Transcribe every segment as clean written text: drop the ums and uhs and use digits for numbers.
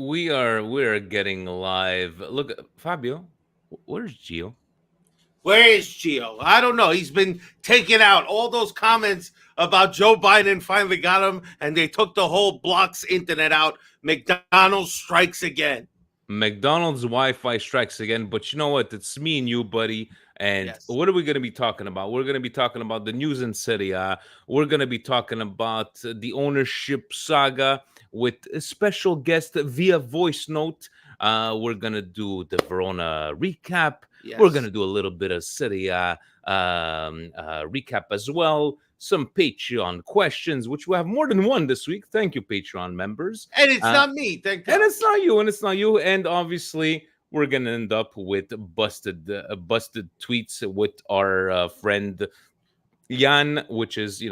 We are getting live. Look, Fabio, where's Gio? Where is Gio? I don't know. He's been taking out all those comments about Joe Biden. Finally got him, and they took the whole block's internet out. McDonald's strikes again. McDonald's Wi-Fi strikes again, but you know what? It's me and you, buddy. And Yes. what are we going to be talking about? We're going to be talking about the news in Serie A. We're going to be talking about the ownership saga with a special guest via voice note. We're going to do the Verona recap. Yes. We're going to do a little bit of Serie A recap as well. Some Patreon questions, which we have more than one this week. Thank you, Patreon members. And it's not me, thank God. And it's not you, and it's not you. And obviously, we're gonna end up with busted tweets with our friend Jan, which is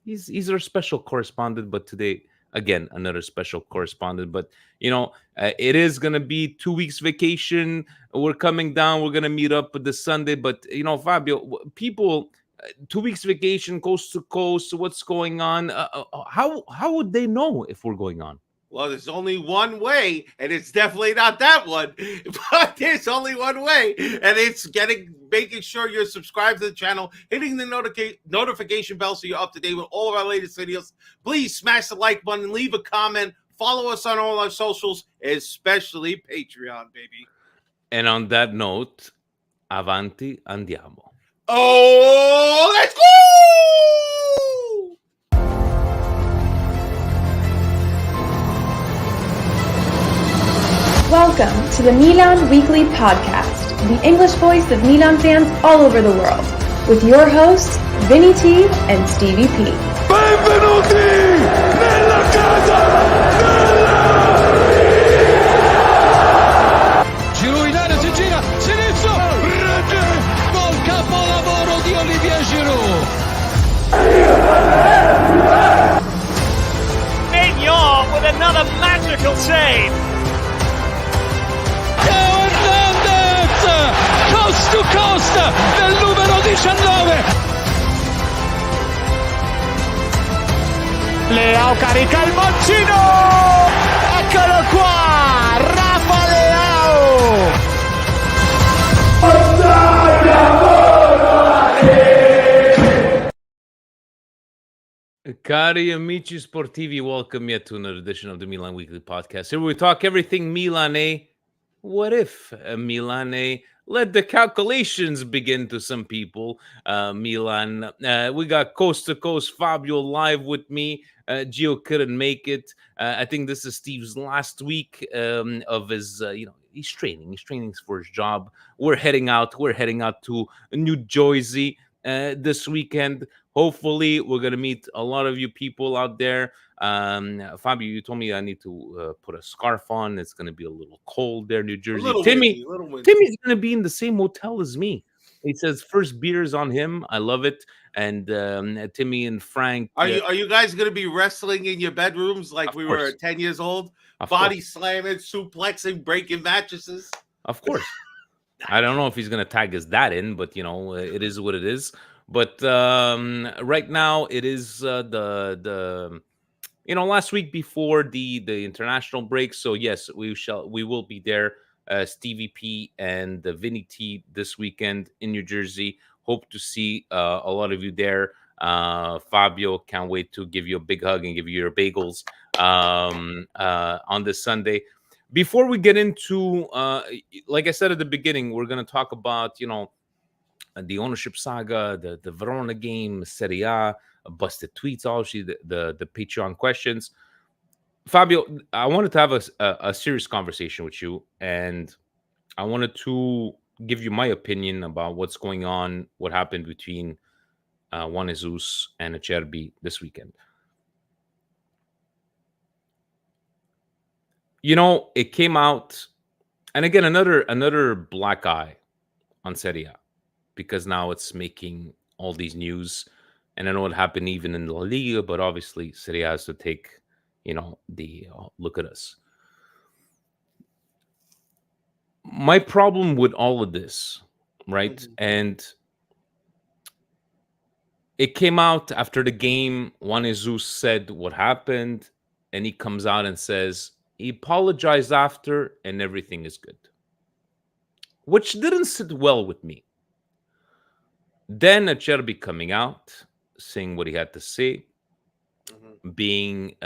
he's our special correspondent. But today, again, another special correspondent. But it is gonna be 2 weeks vacation. We're coming down. We're gonna meet up this Sunday. But Fabio, people. 2 weeks vacation, coast to coast. What's going on? How would they know if we're going on? Well, there's only one way, and it's definitely not that one. But there's only one way, and it's making sure you're subscribed to the channel, hitting the notification bell so you're up to date with all of our latest videos. Please smash the like button, leave a comment, follow us on all our socials, especially Patreon, baby. And on that note, avanti andiamo. Oh, let's go! Welcome to the Milan Weekly Podcast, the English voice of Milan fans all over the world, with your hosts, Vinny T and Stevie P. Benvenuti nella casa Giro in area, si gira, sinistro, rete, gol capolavoro di Olivier Giroud. Mignon with another magical save. Coast2Coast del numero 19. Leao carica il mancino. Eccolo qua, Rafa Leao. Cari amici sportivi, welcome yet to another edition of the Milan Weekly Podcast. Here we talk everything Milan A. What if Milan A? Let the calculations begin to some people. Milan, we got Coast to Coast Fabio live with me. Gio couldn't make it. I think this is Steve's last week of his, he's training for his job. We're heading out to New Jersey this weekend. Hopefully, we're going to meet a lot of you people out there. Fabio, you told me I need to put a scarf on. It's going to be a little cold there, New Jersey. Timmy's going to be in the same hotel as me. He says first beers on him. I love it. And Timmy and Frank. Are you guys going to be wrestling in your bedrooms like we were 10 years old? Body slamming, suplexing, breaking mattresses? Of course. I don't know if he's going to tag his dad in, but, it is what it is. But right now it is the last week before the international break. So yes, we will be there. Stevie P and Vinny T this weekend in New Jersey. Hope to see a lot of you there. Fabio, can't wait to give you a big hug and give you your bagels on this Sunday. Before we get into, like I said at the beginning, we're going to talk about the ownership saga, the Verona game, Serie A, busted tweets, obviously the Patreon questions. Fabio, I wanted to have a serious conversation with you, and I wanted to give you my opinion about what's going on, what happened between Juan Jesus and Acerbi this weekend. It came out, and again, another black eye on Serie A, because now it's making all these news. And I know it happened even in La Liga, but obviously Serie A has to take, the look at us. My problem with all of this, right? Mm-hmm. And it came out after the game. Juan Jesus said what happened, and he comes out and says, He apologized after, and everything is good, which didn't sit well with me. Then Acerbi coming out, saying what he had to say, being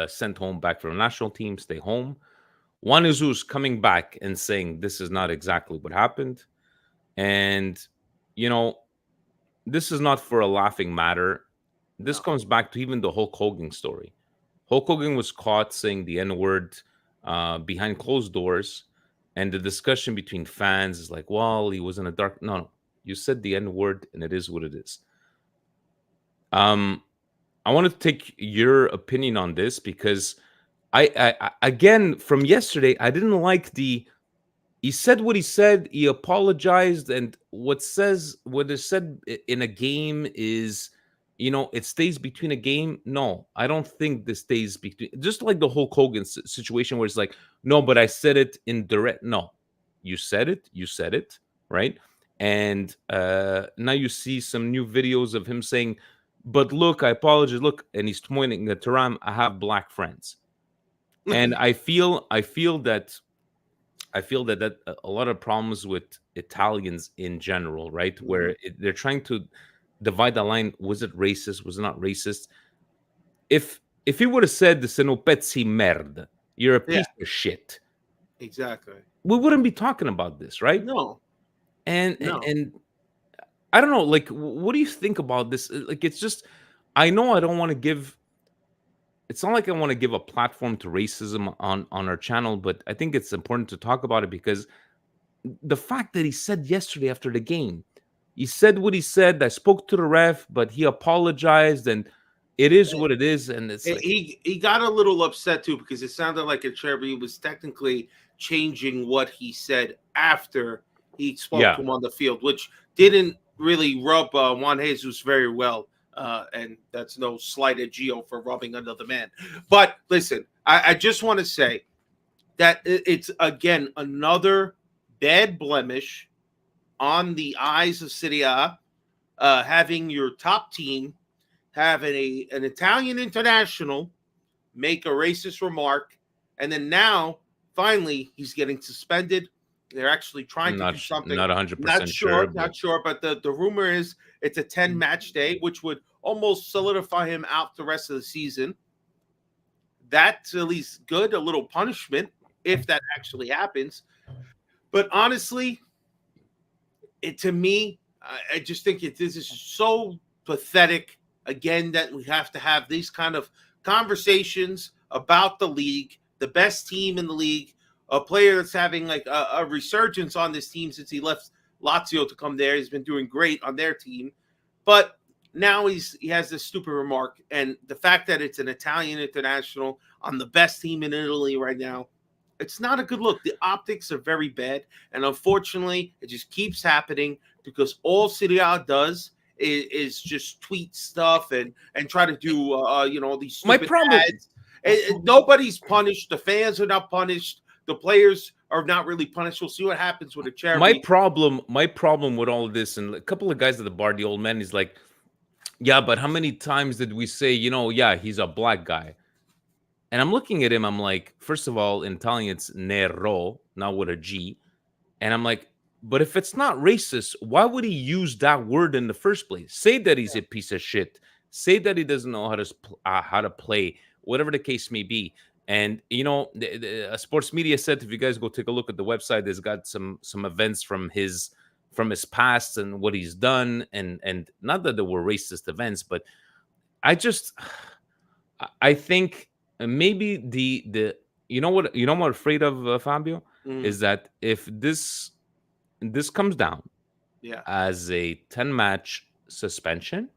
sent home back from the national team, stay home. Juan Jesus coming back and saying this is not exactly what happened. And, this is not for a laughing matter. This comes back to even the Hulk Hogan story. Hulk Hogan was caught saying the N-word behind closed doors. And the discussion between fans is like, well, he was in a dark... No, you said the N-word, and it is what it is. I wanted to take your opinion on this because I again, from yesterday, I didn't like he said what he said, he apologized, and what is said in a game is, it stays between a game. No, I don't think this stays between, just like the Hulk Hogan situation where it's like, no, but I said it in direct. No, you said it, right? And now you see some new videos of him saying, but look, I apologize. Look, and he's pointing at Turam. I have black friends, and I feel that a lot of problems with Italians in general, right? Where they're trying to divide the line. Was it racist? Was it not racist? If he would have said, "Sono pezzi merda," you're a piece of shit. Exactly. We wouldn't be talking about this, right? No. And I don't know, like, what do you think about this? Like, it's just, I know I don't want to give, it's not like I want to give a platform to racism on our channel, but I think it's important to talk about it because the fact that he said yesterday after the game, he said what he said, I spoke to the ref, but he apologized, and it is what it is. And it's like, he got a little upset too because it sounded like Acerbi was technically changing what he said after he spoke to him on the field, which didn't really rub Juan Jesus very well. And that's no slight at Gio for rubbing another man. But listen, I just want to say that it's, again, another bad blemish on the eyes of Serie A, having your top team have an Italian international make a racist remark, and then now, finally, he's getting suspended. They're actually trying to do something. Not 100% sure. Not sure, but the rumor is it's a 10-match day, which would almost solidify him out the rest of the season. That's at least good, a little punishment, if that actually happens. But honestly, to me, I just think this is so pathetic, again, that we have to have these kind of conversations about the league, the best team in the league, a player that's having like a resurgence on this team since he left Lazio to come there. He's been doing great on their team. But now he has this stupid remark. And the fact that it's an Italian international on the best team in Italy right now, it's not a good look. The optics are very bad. And unfortunately, it just keeps happening because all Serie A does is just tweet stuff and try to do, these stupid ads. And nobody's punished. The fans are not punished. The players are not really punished. We'll see what happens with a charity. My problem with all of this, and a couple of guys at the bar, the old man, he's like, yeah, but how many times did we say, he's a black guy? And I'm looking at him, I'm like, first of all, in Italian, it's nero, not with a G. And I'm like, but if it's not racist, why would he use that word in the first place? Say that he's a piece of shit. Say that he doesn't know how to play, whatever the case may be. And, the sports media said, if you guys go take a look at the website, there's got some events from his past and what he's done. And not that there were racist events, but I think maybe the what I'm afraid of, Fabio, is that if this comes down as a 10-match suspension,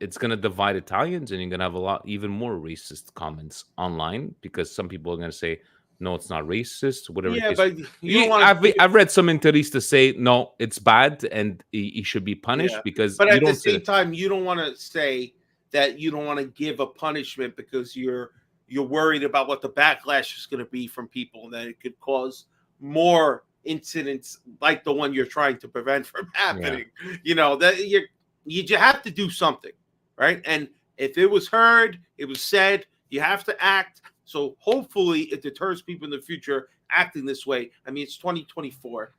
it's gonna divide Italians, and you're gonna have even more racist comments online because some people are gonna say, no, it's not racist, whatever. Yeah, but I've read some Interistas say no, it's bad and he should be punished because. But at the same time, you don't want to say that you don't want to give a punishment because you're worried about what the backlash is going to be from people, and that it could cause more incidents like the one you're trying to prevent from happening. That you have to do something. Right. And if it was heard, it was said, you have to act. So hopefully it deters people in the future acting this way. I mean, it's 2024.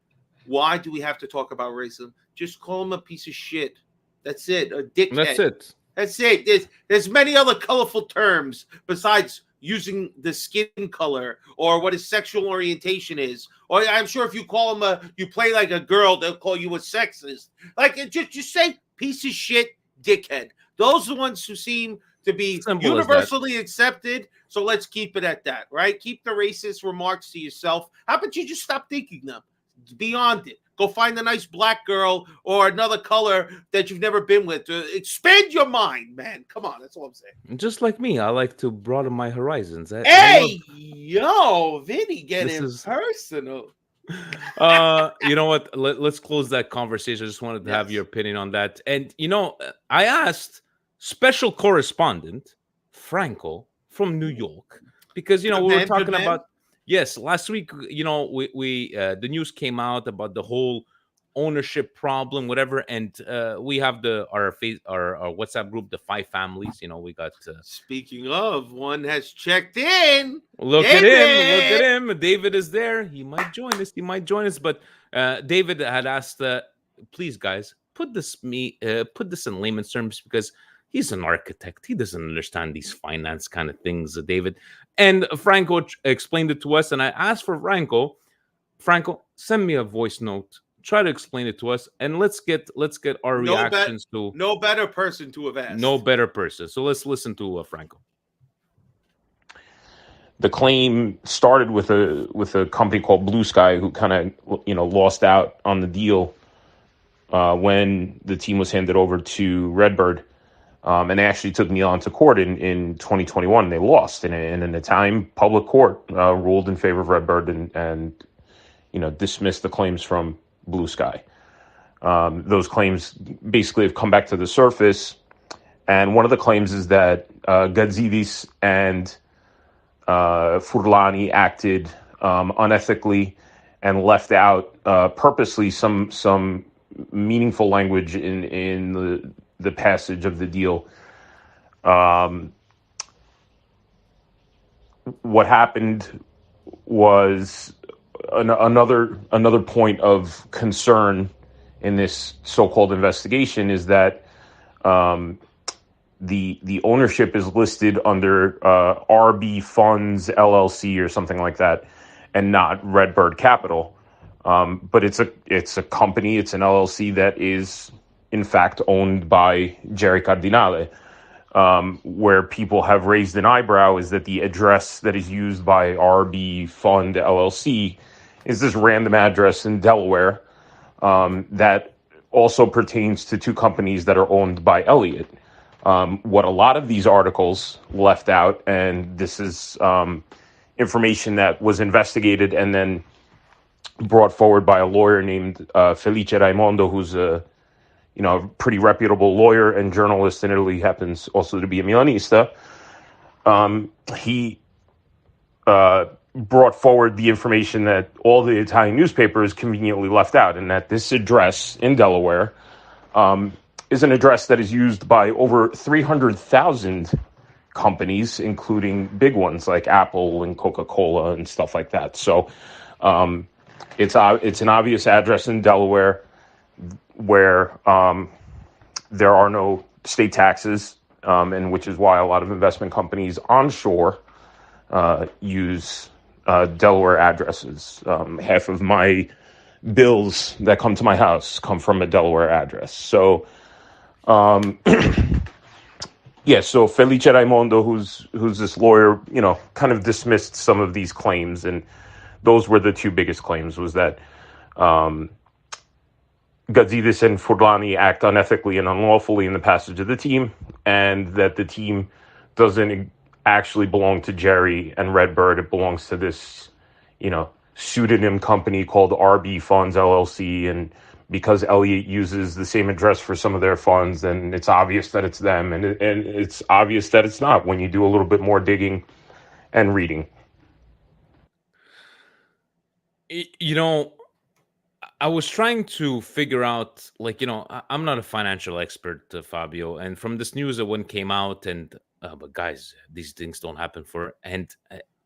Why do we have to talk about racism? Just call him a piece of shit. That's it. A dickhead. That's it. That's it. There's many other colorful terms besides using the skin color or what his sexual orientation is. Or I'm sure if you call him you play like a girl, they'll call you a sexist. Like just say piece of shit, dickhead. Those are the ones who seem to be Simple universally accepted. So let's keep it at that, right? Keep the racist remarks to yourself. How about you just stop thinking them? Beyond it. Go find a nice black girl or another color that you've never been with. Expand your mind, man. Come on, that's all I'm saying. Just like me, I like to broaden my horizons. Yo, Vinny, getting personal. You know what? Let's close that conversation. I just wanted to have your opinion on that. And I asked special correspondent Franco from New York because we were talking about. Yes, last week, we the news came out about the whole ownership problem, whatever, and we have our WhatsApp group, the 5 families. We got. Speaking of, one has checked in. Look at him! David is there. He might join us. But David had asked, please, guys, put this in layman's terms because he's an architect. He doesn't understand these finance kind of things, David. And Franco explained it to us, and I asked for Franco, send me a voice note. Try to explain it to us, and let's get our reactions to. No better person to have asked. No better person. So let's listen to Franco. The claim started with a company called Blue Sky, who kind of lost out on the deal when the team was handed over to Redbird. And they actually took Milan to court in 2021. They lost, and an Italian public court ruled in favor of Redbird and dismissed the claims from Blue Sky. Those claims basically have come back to the surface, and one of the claims is that Gazidis and Furlani acted unethically and left out purposely some meaningful language in the passage of the deal. What happened was another point of concern in this so-called investigation is that the ownership is listed under RB Funds LLC or something like that, and not Redbird Capital. But it's a company, it's an LLC that is in fact owned by Jerry Cardinale. Where people have raised an eyebrow is that the address that is used by RB Fund LLC is this random address in Delaware that also pertains to 2 companies that are owned by Elliott. What a lot of these articles left out, and this is information that was investigated and then brought forward by a lawyer named Felice Raimondo, who's a pretty reputable lawyer and journalist in Italy, happens also to be a Milanista. He brought forward the information that all the Italian newspapers conveniently left out, and that this address in Delaware is an address that is used by over 300,000 companies, including big ones like Apple and Coca-Cola and stuff like that. So it's an obvious address in Delaware where there are no state taxes, and which is why a lot of investment companies onshore use Delaware addresses. Half of my bills that come to my house come from a Delaware address. So, so Felice Raimondo, who's this lawyer, kind of dismissed some of these claims, and those were the 2 biggest claims, was that Gazidis and Furlani act unethically and unlawfully in the passage of the team, and that the team doesn't actually belong to Jerry and Redbird. It belongs to this, pseudonym company called RB Funds LLC, and because Elliott uses the same address for some of their funds, then it's obvious that it's them, and it's obvious that it's not when you do a little bit more digging and reading. I was trying to figure out, I'm not a financial expert, Fabio, and from this news that one came out, and But guys, these things don't happen for. And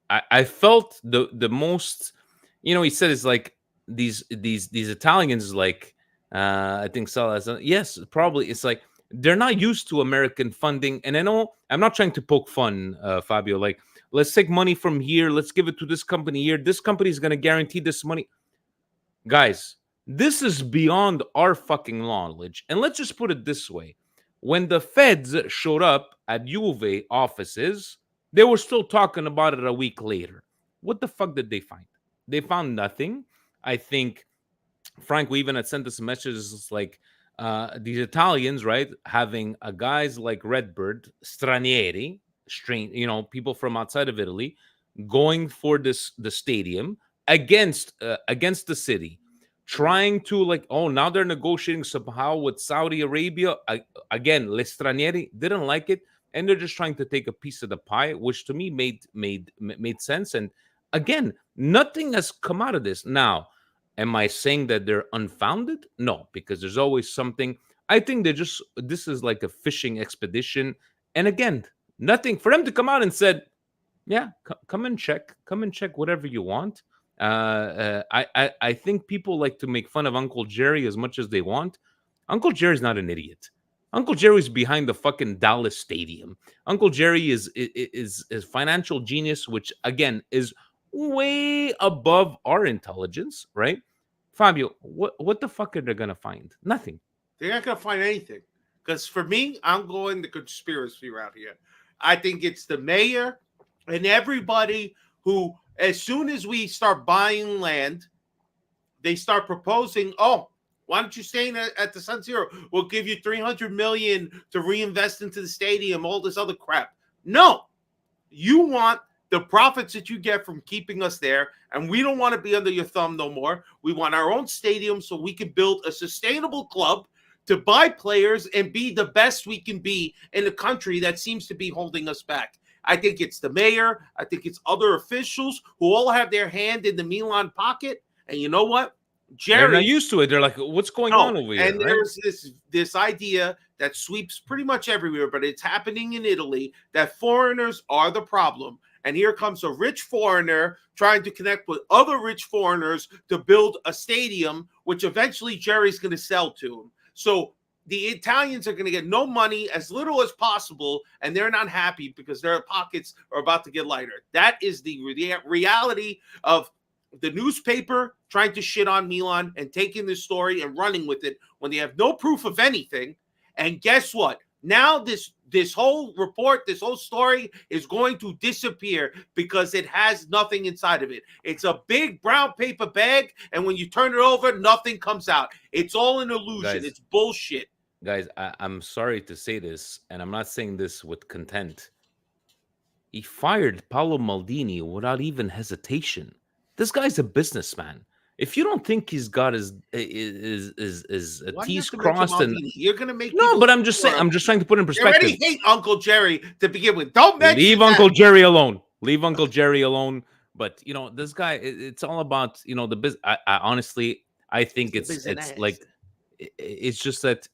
I felt the most. He said it's like these Italians, like I think Salah. Yes, probably it's like they're not used to American funding. And I know I'm not trying to poke fun, Fabio. Like, let's take money from here, let's give it to this company here. This company is going to guarantee this money. Guys, this is beyond our fucking knowledge. And let's just put it this way. When the feds showed up at Juve offices, they were still talking about it a week later. What the fuck did they find? They found nothing. I think Frank, we even had sent us messages like these Italians, right, having guys like Redbird, stranieri, strange, people from outside of Italy, going for the stadium against the city, trying to now they're negotiating somehow with Saudi Arabia. Again, le stranieri didn't like it, and they're just trying to take a piece of the pie, which to me made sense. And again, nothing has come out of this. Now, am I saying that they're unfounded? No, because there's always something. I think this is like a fishing expedition. And again, nothing for them to come out and said, yeah, come and check whatever you want. I think people like to make fun of Uncle Jerry as much as they want. Uncle Jerry's not an idiot. Uncle Jerry's behind the fucking Dallas Stadium. Uncle Jerry is financial genius, which again is way above our intelligence, right? Fabio, what the fuck are they gonna find? Nothing. They're not gonna find anything. Because for me, I'm going the conspiracy route here. I think it's the mayor and everybody who, as soon as we start buying land, they start proposing, oh, why don't you stay at the San Siro? We'll give you $300 million to reinvest into the stadium, all this other crap. No, you want the profits that you get from keeping us there, and we don't want to be under your thumb no more. We want our own stadium so we can build a sustainable club to buy players and be the best we can be in a country that seems to be holding us back. I think it's the mayor. I think it's other officials who all have their hand in the Milan pocket. And you know what? Jerry, they're not used to it. They're like, what's going on over here? And there's this idea that sweeps pretty much everywhere, but it's happening in Italy, that foreigners are the problem. And here comes a rich foreigner trying to connect with other rich foreigners to build a stadium, which eventually Jerry's going to sell to him. So the Italians are going to get no money, as little as possible, and they're not happy because their pockets are about to get lighter. That is the reality of the newspaper trying to shit on Milan and taking this story and running with it when they have no proof of anything. And guess what? Now this whole report, this whole story is going to disappear because it has nothing inside of it. It's a big brown paper bag, and when you turn it over, nothing comes out. It's all an illusion. Guys, it's bullshit. Guys, I'm sorry to say this, and I'm not saying this with content. He fired Paolo Maldini without even hesitation. This guy's a businessman. If you don't think he's got his T's crossed, and you're gonna make but I'm just saying, I'm just trying to put in perspective. You already hate Uncle Jerry to begin with. Don't mention leave Uncle Jerry alone. Leave Uncle Jerry alone. But this guy, it's all about the business. I honestly, I think it's like it's just that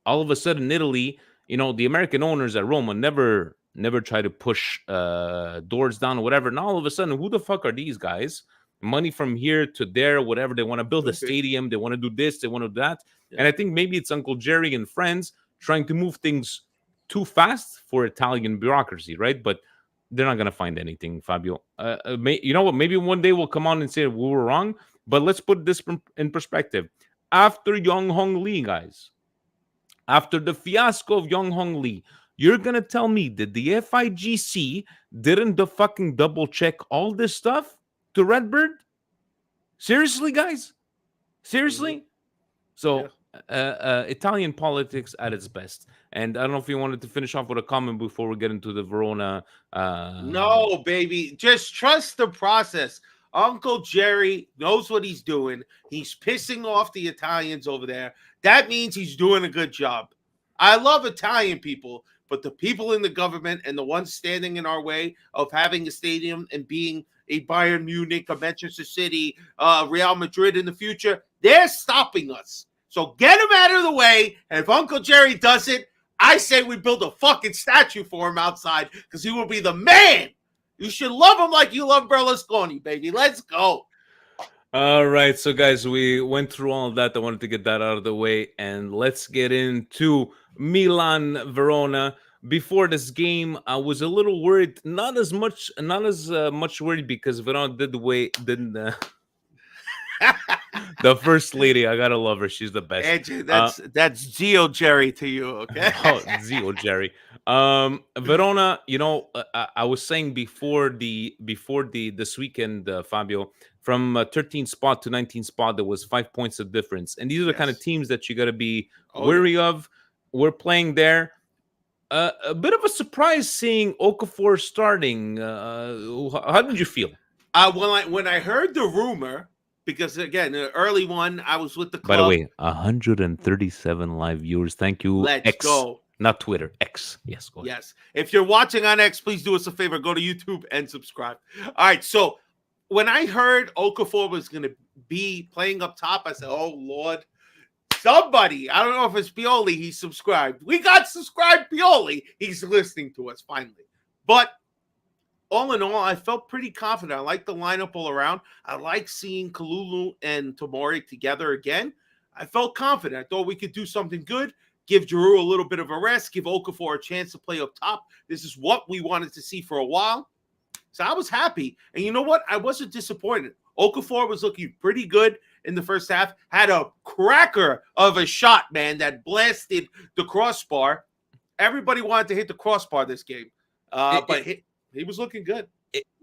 all of a sudden, Italy, the American owners at Roma never try to push doors down or whatever. And all of a sudden, who the fuck are these guys? Money from here to there, whatever. They want to build a stadium. They want to do this. They want to do that. Yeah. And I think maybe it's Uncle Jerry and friends trying to move things too fast for Italian bureaucracy, right? But they're not going to find anything, Fabio. You know what? Maybe one day we'll come on and say we were wrong. But let's put this in perspective. After Young Hong Lee, guys, after the fiasco of Young Hong Lee, you're going to tell me that the FIGC didn't fucking double check all this stuff to Redbird? Seriously, guys? Seriously? So, Italian politics at its best. And I don't know if you wanted to finish off with a comment before we get into the Verona. No, baby. Just trust the process. Uncle Jerry knows what he's doing. He's pissing off the Italians over there. That means he's doing a good job. I love Italian people, but the people in the government and the ones standing in our way of having a stadium and being a Bayern Munich, a Manchester City, Real Madrid in the future, they're stopping us. So get them out of the way. And if Uncle Jerry does it, I say we build a fucking statue for him outside because he will be the man. You should love him like you love Berlusconi, baby. Let's go. All right, so guys, we went through all of that. I wanted to get that out of the way, and let's get into Milan Verona. Before this game, I was a little worried, not as much worried because Verona didn't the first lady. I gotta love her; she's the best. Andrew, that's Geo Jerry to you, okay? Oh, Zio Jerry. Verona, I was saying before this weekend, Fabio, from 13th spot to 19th spot, there was 5 points of difference, and these are the kind of teams that you got to be wary of. We're playing there. A bit of a surprise seeing Okafor starting. How did you feel? When I heard the rumor, because again, the early one, I was with the club. By the way, 137 live viewers. Thank you. Let's go. Not Twitter, X. Yes, go ahead. Yes. If you're watching on X, please do us a favor. Go to YouTube and subscribe. All right. So when I heard Okafor was going to be playing up top, I said, oh, Lord, somebody, I don't know if it's Pioli, he subscribed. We got subscribed Pioli. He's listening to us finally. But all in all, I felt pretty confident. I like the lineup all around. I like seeing Kalulu and Tomori together again. I felt confident. I thought we could do something good. Give Giroud a little bit of a rest. Give Okafor a chance to play up top. This is what we wanted to see for a while. So I was happy. And you know what? I wasn't disappointed. Okafor was looking pretty good in the first half. Had a cracker of a shot, man, that blasted the crossbar. Everybody wanted to hit the crossbar this game. But he was looking good.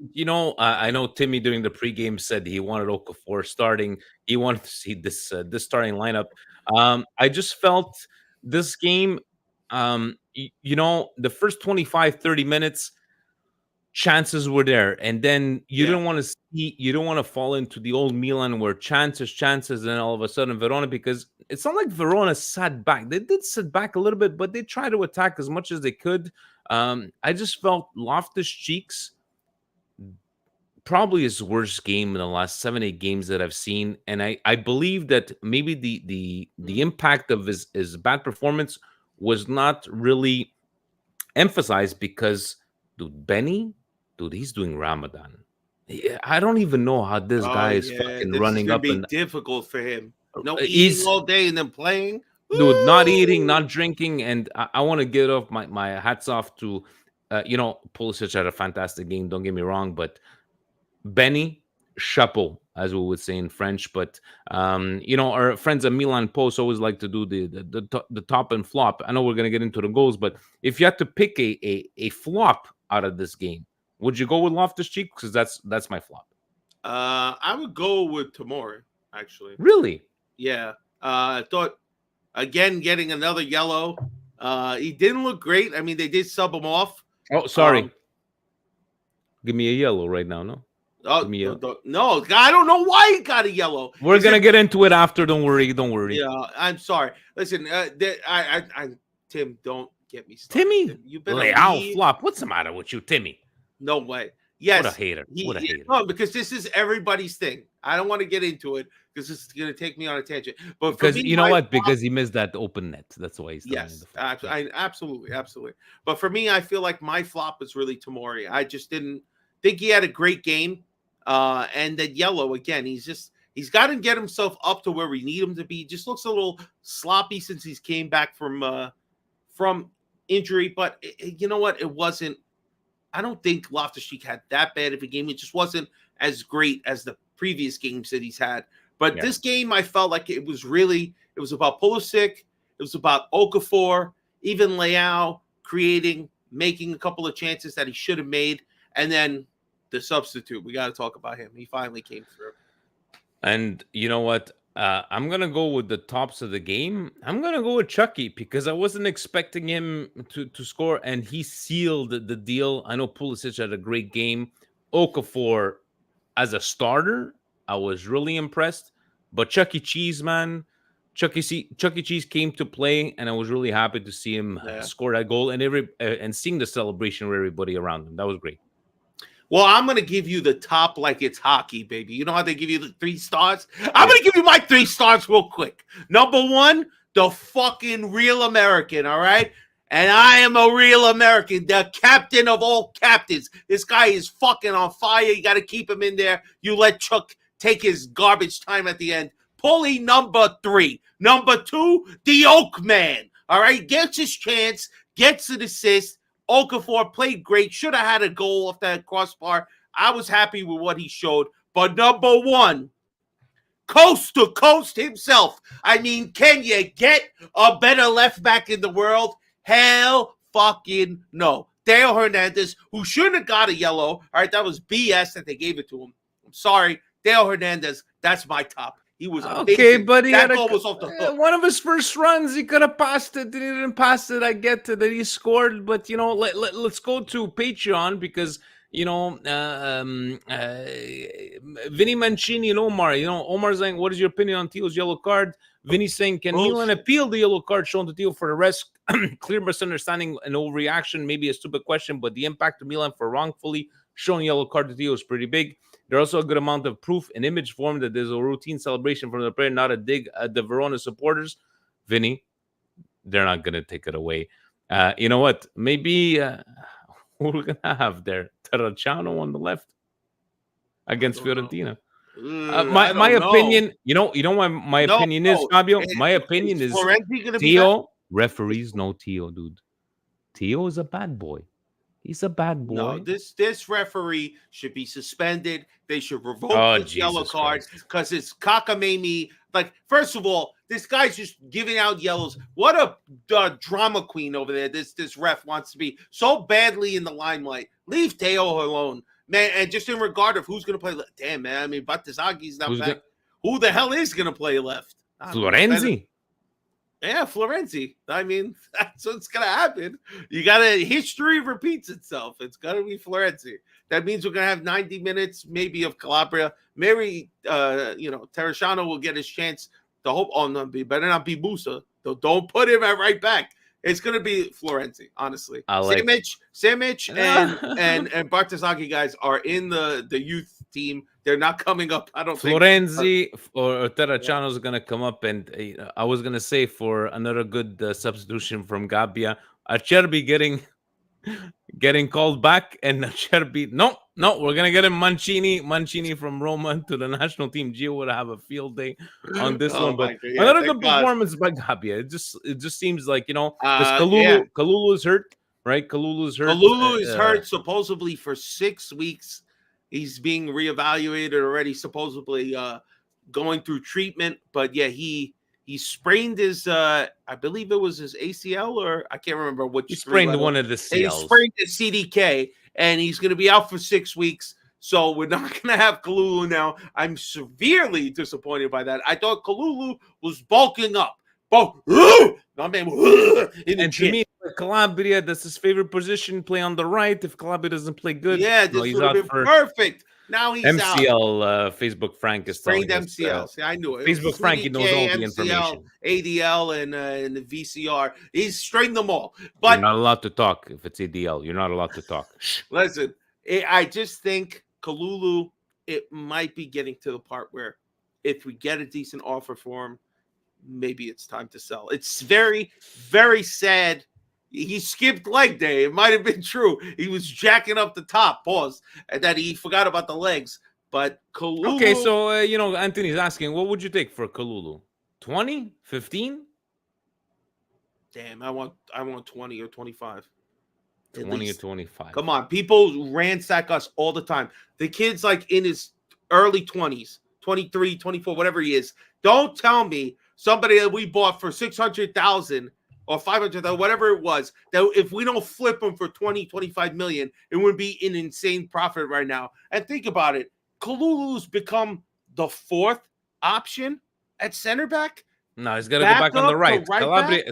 I know Timmy during the pregame said he wanted Okafor starting. He wanted to see this starting lineup. I just felt this game, the first 25, 30 minutes, chances were there. And then you don't want to fall into the old Milan where chances, and then all of a sudden Verona, because it's not like Verona sat back. They did sit back a little bit, but they tried to attack as much as they could. I just felt Loftus-Cheeks probably his worst game in the last 7-8 games that I've seen, and I believe that maybe the impact of his bad performance was not really emphasized because he's doing Ramadan. I don't even know how this guy is fucking running up. It's difficult for him. No eating all day and then playing. Dude, not eating, not drinking, and I want to get off my hats off to, Pulisic had a fantastic game. Don't get me wrong, but Benny, chapeau, as we would say in French. But our friends at Milan Post always like to do the top and flop. I know we're gonna get into the goals, but if you had to pick a flop out of this game, would you go with Loftus-Cheek? Because that's my flop. I would go with Tomori, actually. Really? Yeah. I thought, again, getting another yellow. He didn't look great. I mean, they did sub him off. Oh, sorry. Give me a yellow right now, no? No, I don't know why he got a yellow. We're gonna get into it after. Don't worry. Yeah, I'm sorry. Listen, Tim, don't get me started. Timmy, you better flop. What's the matter with you, Timmy? No way. Yes, what a hater. What a hater. No, because this is everybody's thing. I don't want to get into it because this is going to take me on a tangent. But because you know what? Because he missed that open net. That's why he's absolutely. But for me, I feel like my flop was really Tomori. I just didn't think he had a great game. And then yellow again. He's got to get himself up to where we need him to be. Just looks a little sloppy since he's came back from injury. But you know what? It wasn't. I don't think Loftus-Cheek had that bad of a game. It just wasn't as great as the previous games that he's had. But this game, I felt like it was about Pulisic. It was about Okafor, even Leao making a couple of chances that he should have made. And then the substitute, we got to talk about him. He finally came through. And you know what? I'm going to go with the tops of the game. I'm going to go with Chucky because I wasn't expecting him to score, and he sealed the deal. I know Pulisic had a great game. Okafor, as a starter, I was really impressed. But Chuck E. Cheese, man, Chuck E. Cheese came to play, and I was really happy to see him score that goal and seeing the celebration with everybody around him. That was great. Well, I'm going to give you the top like it's hockey, baby. You know how they give you the 3 stars? I'm going to give you my 3 stars real quick. Number 1, the fucking real American, all right? And I am a real American, the captain of all captains. This guy is fucking on fire. You got to keep him in there. You let Chuck take his garbage time at the end. Pulley number 3. Number 2, the Oak Man. All right, gets his chance, gets an assist. Okafor played great. Should have had a goal off that crossbar. I was happy with what he showed. But number 1, Coast2Coast himself. I mean, can you get a better left back in the world? Hell fucking no. Dale Hernandez, who shouldn't have got a yellow. All right, that was BS that they gave it to him. I'm sorry. Dale Hernandez, that's my top. He was amazing. Okay, but he that had goal was off the hook. one of his first runs. He could have passed it. He didn't pass it. I get that he scored, but let's go to Patreon because Vinny Mancini and Omar. Omar's saying, "What is your opinion on Teal's yellow card?" Vinny's saying, "Can Milan appeal the yellow card shown to Teal for the rest? Clear misunderstanding and overreaction. Maybe a stupid question, but the impact to Milan for wrongfully showing yellow card to Teal is pretty big. There's also a good amount of proof in image form that there's a routine celebration from the player, not a dig at the Verona supporters." Vinny, they're not going to take it away. You know what? Maybe we're going to have there Terracciano on the left against Fiorentina. My opinion, you know what my opinion is, Fabio? My opinion is Teo referees know Teo, dude. Teo is a bad boy. He's a bad boy. No, this referee should be suspended. They should revoke this yellow card because it's cockamamie. Like, first of all, this guy's just giving out yellows. What a drama queen over there. This ref wants to be so badly in the limelight. Leave Teo alone, man. And just in regard of who's going to play left. Damn, man. I mean, Batazagi's not back. Who the hell is going to play left? Florenzi. Yeah, Florenzi. I mean, that's what's going to happen. History repeats itself. It's going to be Florenzi. That means we're going to have 90 minutes, maybe, of Calabria. Maybe, Terracciano will get his chance to hope. Oh, no, better not be Musa. Don't put him at right back. It's going to be Florenzi, honestly. Simic and Bartosagi guys are in the youth team. They're not coming up. I don't think Florenzi or Terracciano is going to come up. And I was going to say for another good substitution from Gabbia, Acerbi getting called back, and Acerbi, no, we're going to get him Mancini from Roma to the national team. Gio would have a field day on this one. But another good performance by Gabbia. It just seems like, because Kalulu is hurt, right? Kalulu is hurt supposedly for 6 weeks. He's being reevaluated already, supposedly going through treatment. But yeah, he sprained his, I believe it was his ACL, or I can't remember which. He sprained one of the CLs. He sprained his CDK, and he's going to be out for 6 weeks. So we're not going to have Kalulu now. I'm severely disappointed by that. I thought Kalulu was bulking up. And to me, Calabria, that's his favorite position. Play on the right. If Calabria doesn't play good, this would have been perfect. Now he's MCL, out. Facebook Frank is sprained MCL. See, I knew it. Facebook Frank, he knows all the information. ADL and the VCR. He's strained them all. But you're not allowed to talk if it's ADL. You're not allowed to talk. Listen, I just think Kalulu, it might be getting to the part where if we get a decent offer for him, maybe it's time to sell. It's very, very sad. He skipped leg day. It might have been true. He was jacking up the top, and that he forgot about the legs. But Kalulu... Okay, so, Anthony's asking, what would you take for Kalulu? 20? 15? Damn, I want 20 or 25. 20 or 25. Come on, people ransack us all the time. The kid's like in his early 20s, 23, 24, whatever he is. Don't tell me somebody that we bought for 600,000 or 500,000, whatever it was, that if we don't flip him for 20, 25 million, it would be an insane profit right now. And think about it. Kalulu's become the 4th option at center back. No, he's got to go back on the right.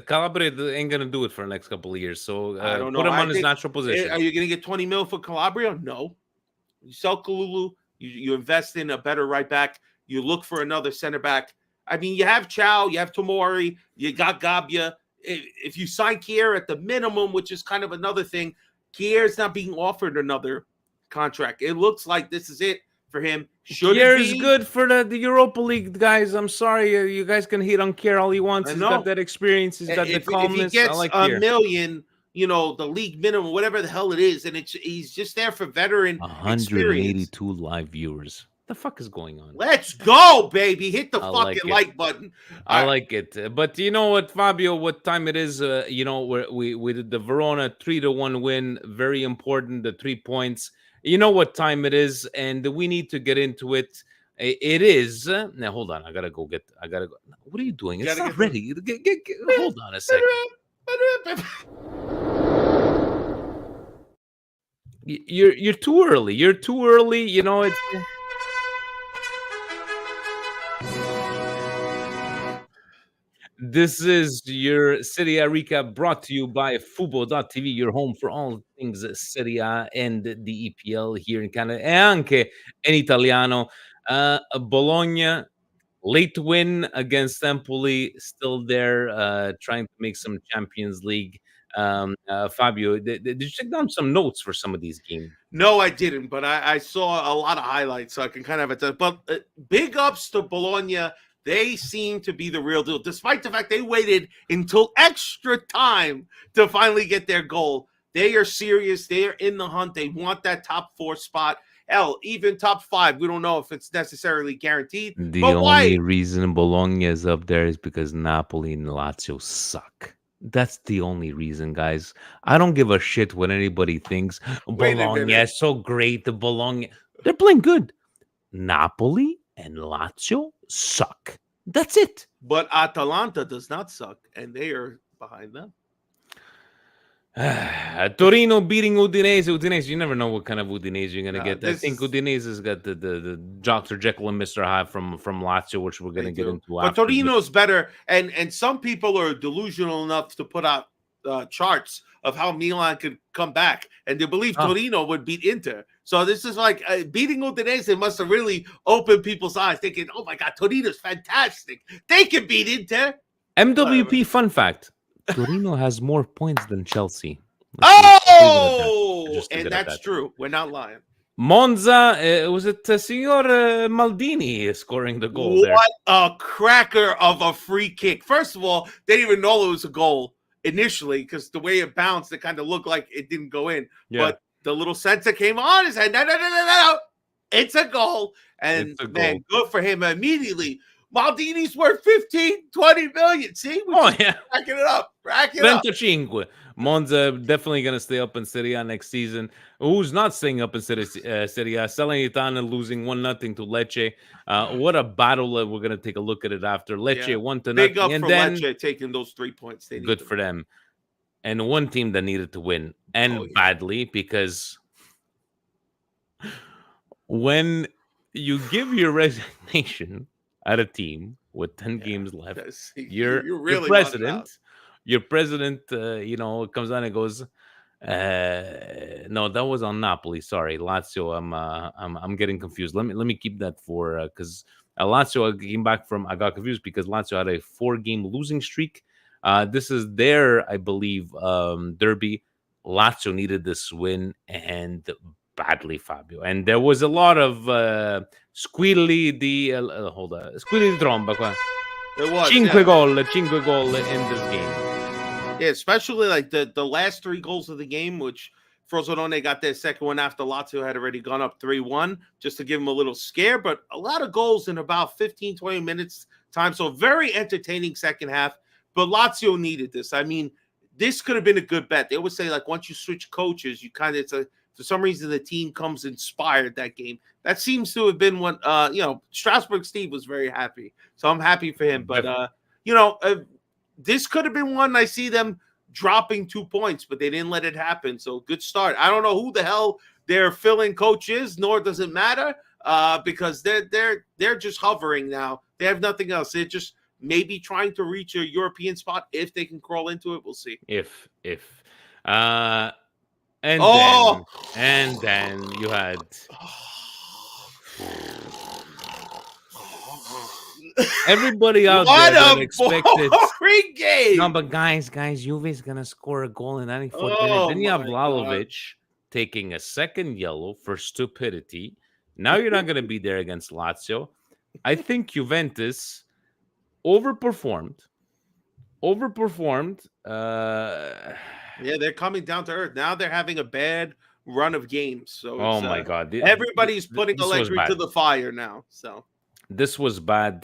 Calabria ain't going to do it for the next couple of years. So I don't know. Put him on his natural position. Are you going to get 20 mil for Calabria? No. You sell Kalulu, you invest in a better right back, you look for another center back. I mean, you have Chow, you have Tomori, you got Gabbia. If you sign Kier at the minimum, which is kind of another thing, Kier's not being offered another contract. It looks like this is it for him. Kier is good for the Europa League, guys. I'm sorry. You guys can hate on Kier all he wants. He's got that experience. He's got the calmness. If he gets $1 million the league minimum, whatever the hell it is, and he's just there for veteran experience. 182 live viewers. The fuck is going on? Let's go, baby! Hit the I like fucking it. like button. I like it. But you know what, Fabio? What time it is? We did the Verona 3-1 win. Very important. The 3 points. You know what time it is, and we need to get into it. It is now. Hold on, I gotta go. What are you doing? It's not ready. Hold on a second. You're too early. You're too early. It's. This is your Serie A recap brought to you by Fubo.tv, your home for all things Serie A and the EPL here in Canada, e anche in Italiano. Bologna, late win against Empoli, still there, trying to make some Champions League. Fabio, did you take down some notes for some of these games? No, I didn't, but I saw a lot of highlights, so I can kind of. But big ups to Bologna. They seem to be the real deal, despite the fact they waited until extra time to finally get their goal. They are serious. They are in the hunt. They want that top 4 spot. Hell, even top 5. We don't know if it's necessarily guaranteed. The but only reason Bologna is up there is because Napoli and Lazio suck. That's the only reason, guys. I don't give a shit what anybody thinks. Bologna is so great. The Bologna, they're playing good. Napoli and Lazio suck. That's it. But Atalanta does not suck, and they are behind them. Torino beating Udinese. Udinese, you never know what kind of Udinese you're gonna get. I think Udinese's got the Dr. Jekyll and Mr. Hyde from Lazio, which we're gonna get into. But Torino's better, and some people are delusional enough to put out charts of how Milan could come back, and they believe Torino would beat Inter. So this is like beating Udinese must have really opened people's eyes, thinking, "Oh my God, Torino's fantastic. They can beat Inter." MWP fun fact: Torino has more points than Chelsea. And that's true. We're not lying. Monza, was it Signor Maldini scoring the goal there? What a cracker of a free kick. First of all, they didn't even know it was a goal initially because the way it bounced, it kind of looked like it didn't go in. Yeah. But the little sensor came on and said, no. It's a goal. And man, good for him immediately. Maldini's worth 15, 20 million. See? Racking it up. Racking it up. 35. Monza definitely going to stay up in Serie A next season. Who's not staying up in Serie A? Salernitana losing 1-0 to Lecce. What a battle. We're going to take a look at it after. Lecce 1-0. Big up for Lecce taking those 3 points. Good for them. And one team that needed to win, and badly, because when you give your resignation at a team with 10 games left, your president, comes on and goes, no, that was on Napoli. Sorry, Lazio. I'm getting confused. Let me keep that for because Lazio came back from. I got confused because Lazio had a 4-game losing streak. This is their, I believe, derby. Lazio needed this win and badly, Fabio. And there was a lot of squilli di tromba qua. There was 5 goal in this game. Yeah, especially like the last 3 goals of the game, which Frosinone got their second one after Lazio had already gone up 3-1, just to give them a little scare. But a lot of goals in about 15, 20 minutes time. So very entertaining second half. But Lazio needed this. I mean, this could have been a good bet. They always say, like, once you switch coaches, you kind of, for some reason, the team comes inspired that game. That seems to have been what, Strasbourg Steve was very happy. So I'm happy for him. But, this could have been one. I see them dropping 2 points, but they didn't let it happen. So good start. I don't know who the hell their fill-in coach is, nor does it matter, because they're just hovering now. They have nothing else. They're just maybe trying to reach a European spot. If they can crawl into it, we'll see. If. Then you had everybody out there that expected game. No, but guys, Juve's gonna score a goal in 94th minute. Then you have Vlahovic taking a second yellow for stupidity. Now you're not gonna be there against Lazio. I think Juventus overperformed. Yeah, they're coming down to earth. Now they're having a bad run of games. So Oh it's my God, everybody's putting this was Allegri to bad. the fire now. So This was bad.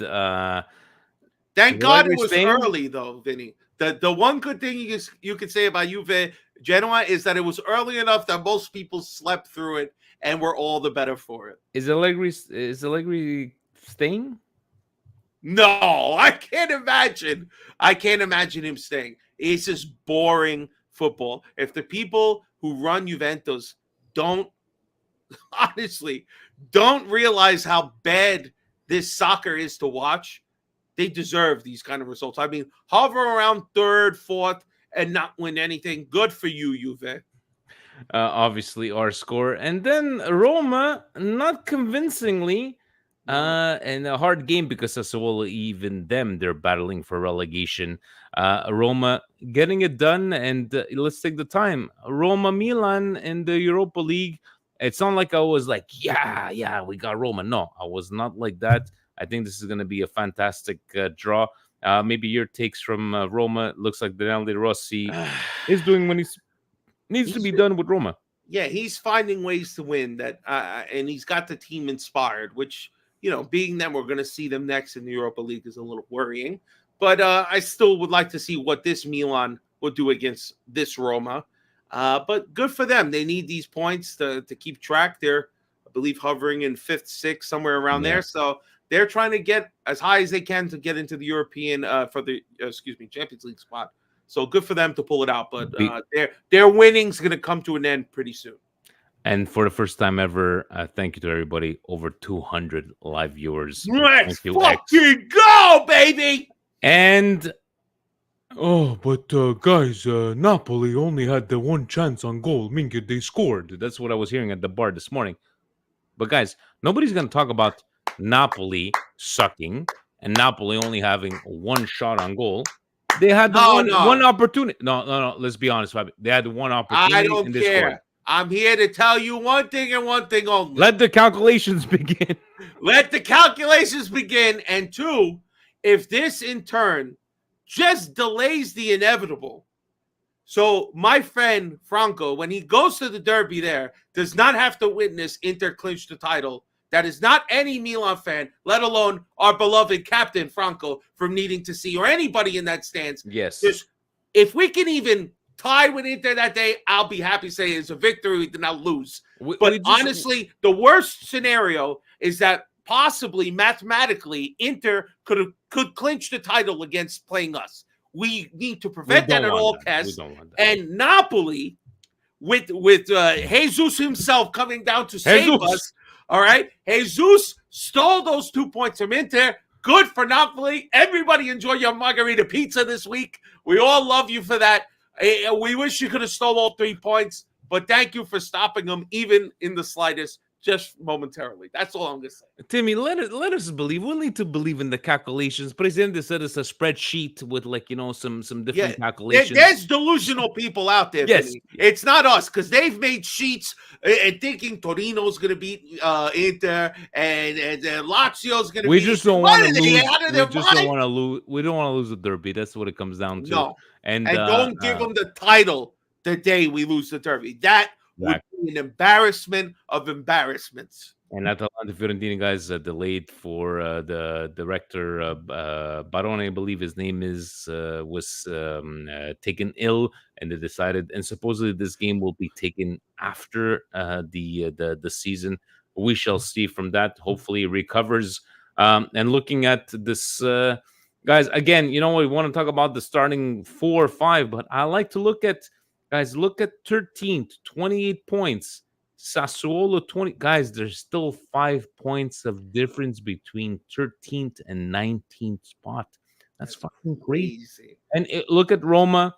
thank Is God it Allegri was staying? early though, Vinny. The one good thing you could say about Juve Genoa is that it was early enough that most people slept through it and were all the better for it. Is Allegri staying? No, I can't imagine. I can't imagine him staying. It's just boring football. If the people who run Juventus don't honestly don't realize how bad this soccer is to watch, they deserve these kind of results. I mean, hover around third, fourth, and not win anything. Good for you, Juve. Obviously, our score. And then Roma, not convincingly, and a hard game because Sassuolo, even them, they're battling for relegation. Roma getting it done, and let's take the time. Roma Milan in the Europa League. It's not like I was like, yeah, we got Roma. No, I was not like that. I think this is going to be a fantastic draw. Maybe your takes from Roma. Looks like Daniele Rossi is doing when he's needs to be done with Roma. Yeah, he's finding ways to win that, and he's got the team inspired. Which, being that we're going to see them next in the Europa League is a little worrying. But I still would like to see what this Milan will do against this Roma. But good for them. They need these points to keep track. They're, I believe, hovering in fifth, sixth, somewhere around there. So they're trying to get as high as they can to get into the European Champions League spot. So good for them to pull it out, but their winning's going to come to an end pretty soon. And for the first time ever, thank you to everybody. Over 200 live viewers. Let's fucking go, baby! And guys, Napoli only had the one chance on goal. Minka, they scored. That's what I was hearing at the bar this morning. But guys, nobody's going to talk about Napoli sucking and Napoli only having one shot on goal. They had one opportunity. No. Let's be honest, Fabi. They had one opportunity. I don't care. I'm here to tell you one thing and one thing only. Let the calculations begin. Let the calculations begin. And two, if this in turn just delays the inevitable. So my friend Franco, when he goes to the derby there, does not have to witness Inter clinch the title. That is not any Milan fan, let alone our beloved captain, Franco, from needing to see, or anybody in that stance. Yes. If we can even tie with Inter that day, I'll be happy to say it's a victory. We did not lose. Honestly, the worst scenario is that possibly, mathematically, Inter could clinch the title against playing us. We need to prevent that at all costs. And Napoli, with Jesus himself coming down to save us, all right? Jesus stole those 2 points from Inter. Good for Napoli. Everybody enjoy your margarita pizza this week. We all love you for that. We wish you could have stole all 3 points, but thank you for stopping them, even in the slightest, just momentarily. That's all I'm going to say. Timmy, let us believe. We'll need to believe in the calculations. Presidente said it's a spreadsheet with, some different calculations. There's delusional people out there. Yes. Vinny. It's not us, because they've made sheets and thinking Torino's going to beat Inter and Lazio's going to beat. We just don't want to lose. We don't want to lose the derby. That's what it comes down to. No. And don't give them the title the day we lose the derby. That would be an embarrassment of embarrassments. And Atalanta Fiorentina, guys, delayed for the director, Barone, I believe his name is, was taken ill, and they decided, and supposedly this game will be taken after the season. We shall see from that. Hopefully it recovers. And looking at this, guys, again, we want to talk about the starting 4 or 5, but I like to look at, guys, look at 13th, 28 points. Sassuolo 20. Guys, there's still 5 points of difference between 13th and 19th spot. That's fucking crazy. And look at Roma,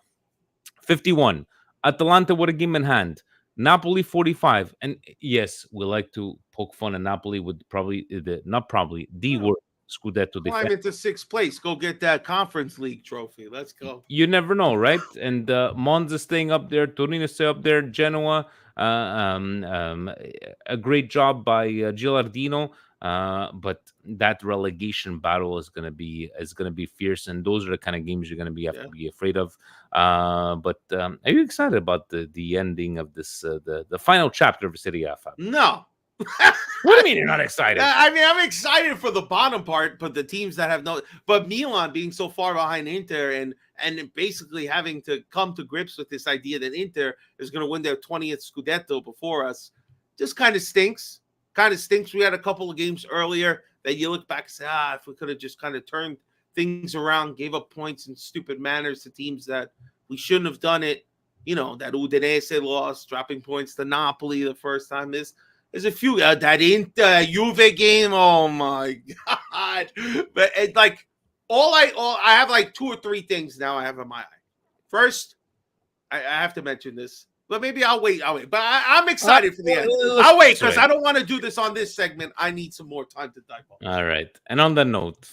51. Atalanta with a game in hand. Napoli 45. And yes, we like to poke fun at Napoli with the worst Scudetto. Climb into 6th place. Go get that Conference League trophy. Let's go. You never know, right? And Monza staying up there, Torino stay up there, Genoa. A great job by Gilardino. But that relegation battle is gonna be fierce, and those are the kind of games you're gonna have to be afraid of. But are you excited about the ending of this the final chapter of Serie A, Fab? No. What do you mean you're not excited? I mean, I'm excited for the bottom part, but the teams that have no, but Milan being so far behind Inter and basically having to come to grips with this idea that Inter is going to win their 20th Scudetto before us, just kind of stinks. Kind of stinks. We had a couple of games earlier that you look back and say, if we could have just kind of turned things around, gave up points in stupid manners to teams that we shouldn't have done it. You know, that Udinese loss, dropping points to Napoli the first time is. There's a few that Inter Juve game. Oh my god! But it's like I have like 2 or 3 things now I have in my eye. First, I have to mention this, but maybe I'll wait. But I'm excited for the end. I'll wait because I don't want to do this on this segment. I need some more time to dive on. All right. And on that note,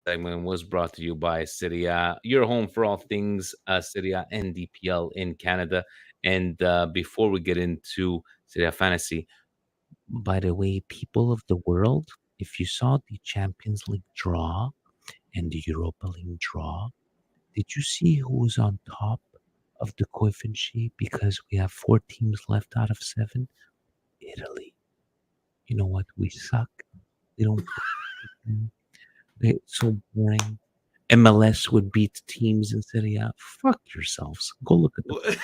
segment was brought to you by Serie A, your home for all things Serie A and DPL in Canada. And before we get into Serie A Fantasy, by the way, people of the world, if you saw the Champions League draw and the Europa League draw, did you see who was on top of the coefficient sheet? Because we have 4 teams left out of 7. Italy. You know what? We suck. They don't. It's so boring. MLS would beat teams in Serie A. Fuck yourselves. Go look at them.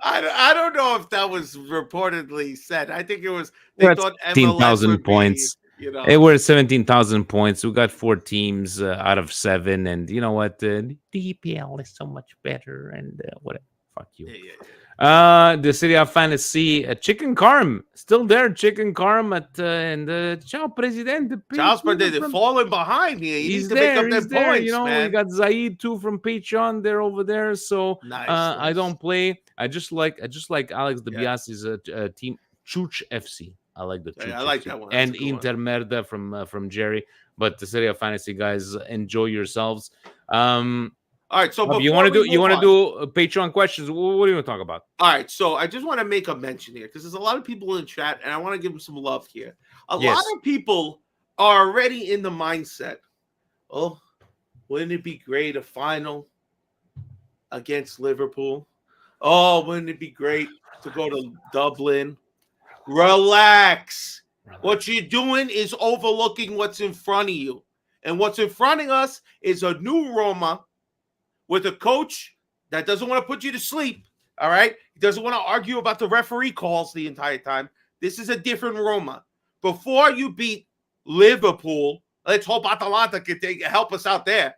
I don't know if that was reportedly said. I think it was. They thought 17,000 points. You know, we're at 17,000 points. We got 4 teams out of 7, and you know what? The DPL is so much better. And whatever. Fuck you. The Serie A Fantasy, Chicken Carm still there. Chicken Carm at and Ciao Presidente. Ciao Presidente falling behind here. He's there. To make up their points, you know, man. we got Zaid too from Patreon. They're over there. So nice. I don't play. I just like Alex DiBiase's team, Chuch FC. I like the Chuch. I like that one. And Inter Merda from Jerry. But the Serie A Fantasy guys, enjoy yourselves. All right, so you want to do Patreon questions? What do you want to talk about? All right, so I just want to make a mention here because there's a lot of people in the chat, and I want to give them some love here. A lot of people are already in the mindset. Oh, wouldn't it be great a final against Liverpool? Oh, wouldn't it be great to go to Dublin? Relax. What you're doing is overlooking what's in front of you, and what's in front of us is a new Roma. With a coach that doesn't want to put you to sleep, all right? He doesn't want to argue about the referee calls the entire time. This is a different Roma. Before you beat Liverpool, let's hope Atalanta can help us out there.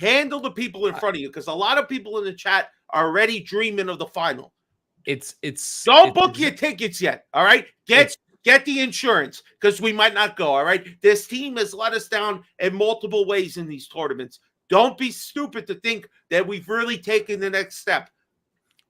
Handle the people in front of you because a lot of people in the chat are already dreaming of the final. Don't book your tickets yet, all right? Get the insurance because we might not go, all right? This team has let us down in multiple ways in these tournaments. Don't be stupid to think that we've really taken the next step.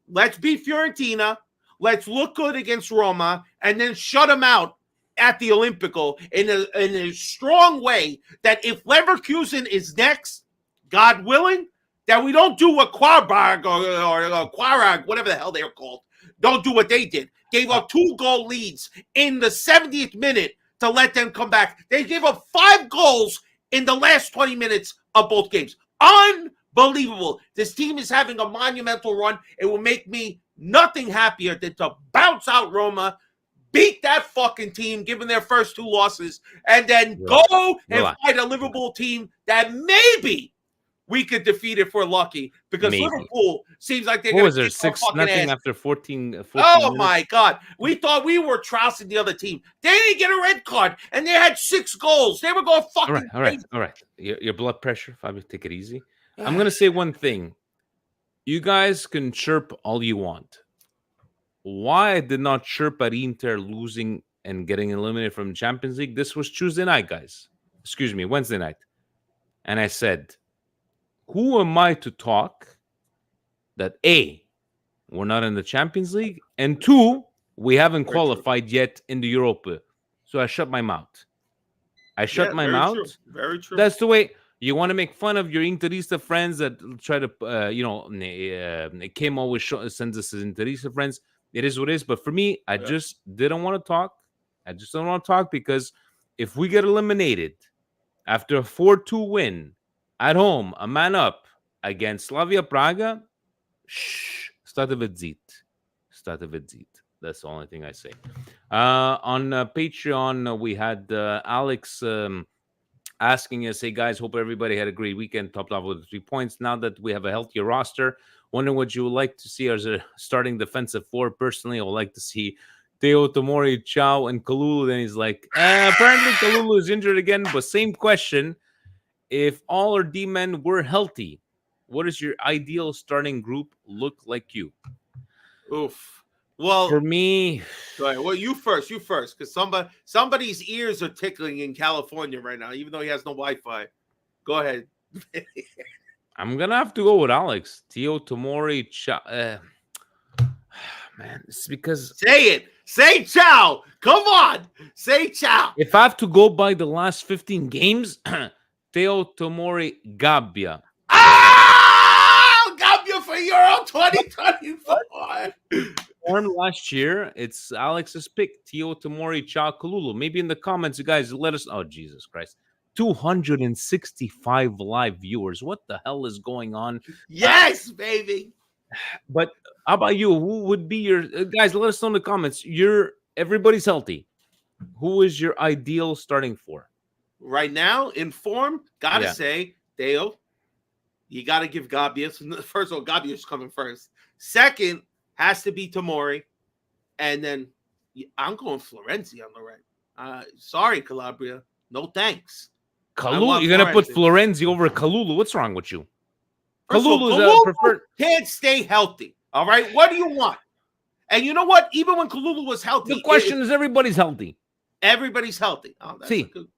Let's beat Fiorentina. Let's look good against Roma, and then shut them out at the Olimpico in a strong way that if Leverkusen is next, God willing, that we don't do what Quarberg or Quarag, whatever the hell they're called, don't do what they did. Gave up 2-goal leads in the 70th minute to let them come back. They gave up 5 goals in the last 20 minutes of both games. Unbelievable. This team is having a monumental run. It will make me nothing happier than to bounce out Roma, beat that fucking team, given their first 2 losses, and then go and fight a Liverpool team that maybe we could defeat if we're lucky. Because Liverpool seems like they're going to kick 6-0 after 14 Oh, minutes? my God. We thought we were trouncing the other team. They didn't get a red card, and they had 6 goals. They were going fucking All right. Your blood pressure, Fabio, take it easy. I'm going to say one thing. You guys can chirp all you want. Why I did not chirp at Inter losing and getting eliminated from the Champions League? This was Tuesday night, guys. Excuse me, Wednesday night. And I said, who am I to talk that A, we're not in the Champions League, and 2, we haven't qualified yet in the Europa. So I shut my mouth. I shut my mouth. True. Very true. That's the way You want to make fun of your Interista friends that try to, Kim always sends us his Interista friends. It is what it is. But for me, I just didn't want to talk. I just don't want to talk because if we get eliminated after a 4-2 win at home, a man up against Slavia Praga, Statovic. That's the only thing I say. On Patreon, we had Alex asking us, hey guys, hope everybody had a great weekend, topped off with 3 points. Now that we have a healthier roster, wondering what you would like to see as a starting defensive four. Personally, I would like to see Teo Tomori, Chow, and Kalulu. Then he's like, apparently Kalulu is injured again, but same question. If all our D-men were healthy, what does your ideal starting group look like you? Oof. Well, for me, go ahead. Well, you first, because somebody's ears are tickling in California right now, even though he has no Wi-Fi. Go ahead. I'm gonna have to go with Alex. Teo Tomori, man, it's because say Chow. Come on, say Chow. If I have to go by the last 15 games, Teo Tomori, Gabbia. Gabbia for Euro 2024. Last year, it's Alex's pick. Teo Tomori, Chow, Kalulu. Maybe in the comments, you guys let us. Oh, Jesus Christ. 265 live viewers. What the hell is going on? Yes, baby. But how about you? Who would be your guys? Let us know in the comments. Everybody's healthy. Who is your ideal starting for? Right now, in form, gotta say, Dale, you gotta give Gabbia. First of all, Gabbia's coming first. Second, has to be Tomori. And then I'm going Florenzi on the right. Sorry, Calabria. No thanks. Kalulu, you're going to put Florenzi over Kalulu. What's wrong with you? Kalulu is preferred. Can't stay healthy. All right. What do you want? And you know what? Even when Kalulu was healthy. The question is everybody's healthy. Everybody's healthy. Oh, that's good.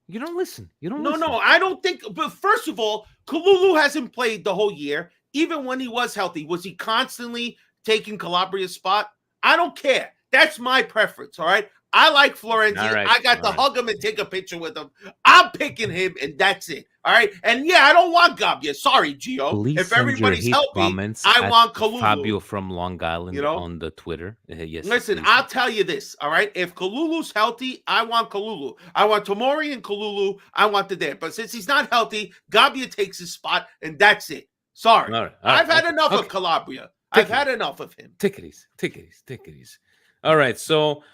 You don't listen. No, I don't think. But first of all, Kalulu hasn't played the whole year. Even when he was healthy, was he constantly taking Calabria's spot? I don't care. That's my preference, all right? I like Florenzi. Right, I got to hug him and take a picture with him. I'm picking him, and that's it, all right? And, I don't want Gabbia. Sorry, Gio. Please if everybody's healthy, I want Kalulu. Fabio from Long Island on the Twitter. Yes. Listen, I'll tell you this, all right? If Kalulu's healthy, I want Kalulu. I want Tomori and Kalulu. I want the there. But since he's not healthy, Gabbia takes his spot, and that's it. Sorry. All right. I've had enough of Calabria. I've had enough of him. Take it easy. All right. So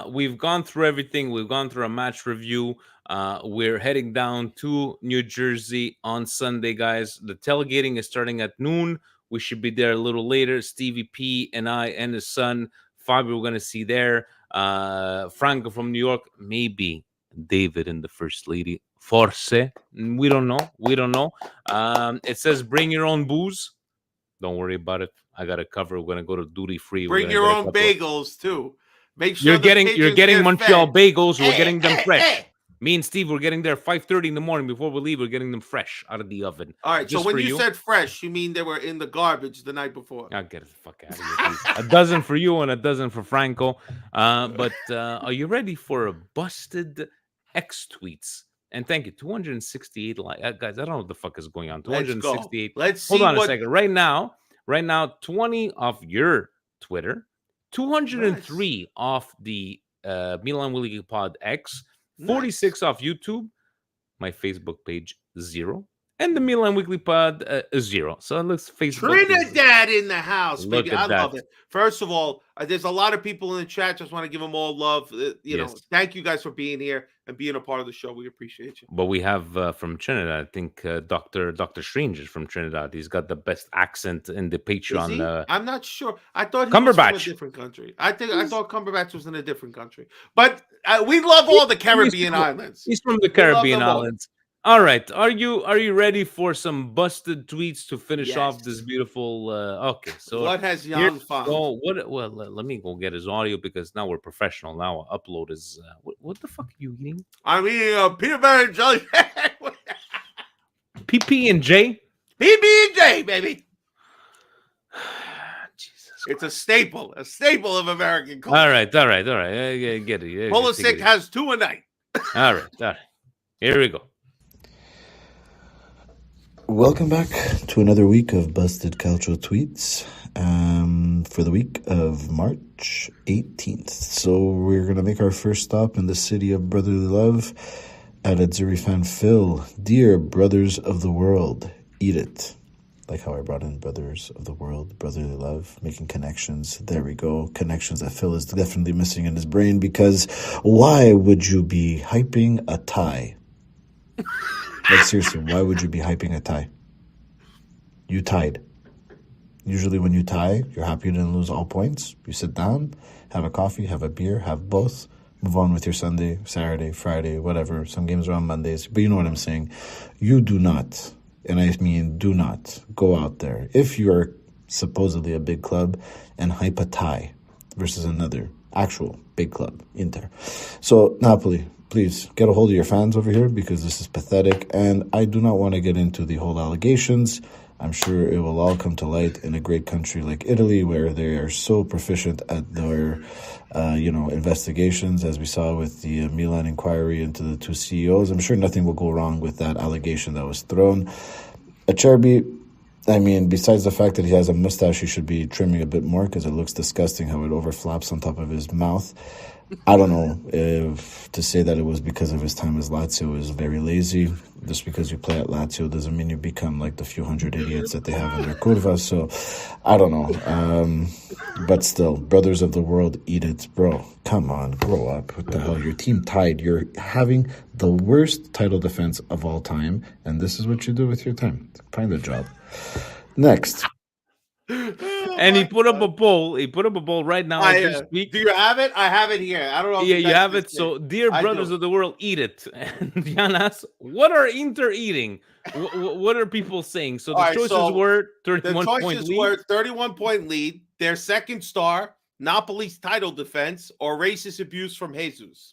we've gone through everything. We've gone through a match review. We're heading down to New Jersey on Sunday, guys. The tailgating is starting at noon. We should be there a little later. Stevie P and I and his son, Fabio, we're going to see there. Franco from New York. Maybe David and the First Lady. Forse. We don't know. It says bring your own booze. Don't worry about it. I got it covered. We're gonna go to duty free. Bring your own bagels too. Make sure you're getting Montreal bagels. We're getting them fresh. Me and Steve, we're getting there 5:30 in the morning. Before we leave, we're getting them fresh out of the oven. All right. So when you said fresh, you mean they were in the garbage the night before? I'll get the fuck out of here. Please. A dozen for you and a dozen for Franco. But are you ready for a busted X tweets? And thank you, 268 likes. Guys, I don't know what the fuck is going on. 268. Let's see. Hold on a second. Right now, 20 off your Twitter, 203 off the Milan Weekly Pod X, 46 off YouTube, my Facebook page 0, and the Milan Weekly Pod 0. So let's Facebook. Trinidad in the house, baby. I love it. First of all, there's a lot of people in the chat. Just want to give them all love. Thank you guys for being here and being a part of the show. We appreciate you. But we have from Trinidad, I think Dr. Strange is from Trinidad. He's got the best accent in the Patreon. I'm not sure. I thought he was from a different country. I thought Cumberbatch was in a different country. But we love all the Caribbean islands. He's from the Caribbean islands. All right, are you ready for some busted tweets to finish off this beautiful? Okay, so what has Jan found? Oh, well, let me go get his audio because now we're professional. Now I'll upload his. What the fuck are you eating? I'm eating peanut butter and jelly. PB&J, baby. Jesus, it's a staple of American culture. All right. Get it. Pulisic has 2 a night. All right. Here we go. Welcome back to another week of Busted Calcio Tweets for the week of March 18th. So we're going to make our first stop in the city of brotherly love at Azzurri fan Phil. Dear brothers of the world, eat it. Like how I brought in brothers of the world, brotherly love, making connections. There we go. Connections that Phil is definitely missing in his brain, because why would you be hyping a tie? Like, seriously, why would you be hyping a tie? You tied. Usually when you tie, you're happy you didn't lose all points. You sit down, have a coffee, have a beer, have both, move on with your Sunday, Saturday, Friday, whatever. Some games are on Mondays, but you know what I'm saying. You do not, and I mean do not, go out there, if you are supposedly a big club, and hype a tie versus another actual big club, Inter. So, Napoli, please get a hold of your fans over here, because this is pathetic, and I do not want to get into the whole allegations. I'm sure it will all come to light in a great country like Italy, where they are so proficient at their, investigations, as we saw with the Milan inquiry into the two CEOs. I'm sure nothing will go wrong with that allegation that was thrown. Acerbi, I mean, besides the fact that he has a mustache, he should be trimming a bit more, because it looks disgusting how it overflaps on top of his mouth. I don't know if to say that it was because of his time as Lazio is very lazy. Just because you play at Lazio doesn't mean you become like the few hundred idiots that they have in their curva. So, I don't know. But still, brothers of the world, eat it. Bro, come on, grow up. What the hell? Your team tied. You're having the worst title defense of all time, and this is what you do with your time. Find a job. Next. And he put up a poll. He put up a poll right now as we speak. Do you have it? I have it here. I don't know. Yeah, you have it. So, dear brothers of the world, eat it. And Jan asks, what are Inter eating? What are people saying? So the choices were 31-point lead. Their second star, Napoli's title defense, or racist abuse from Jesus.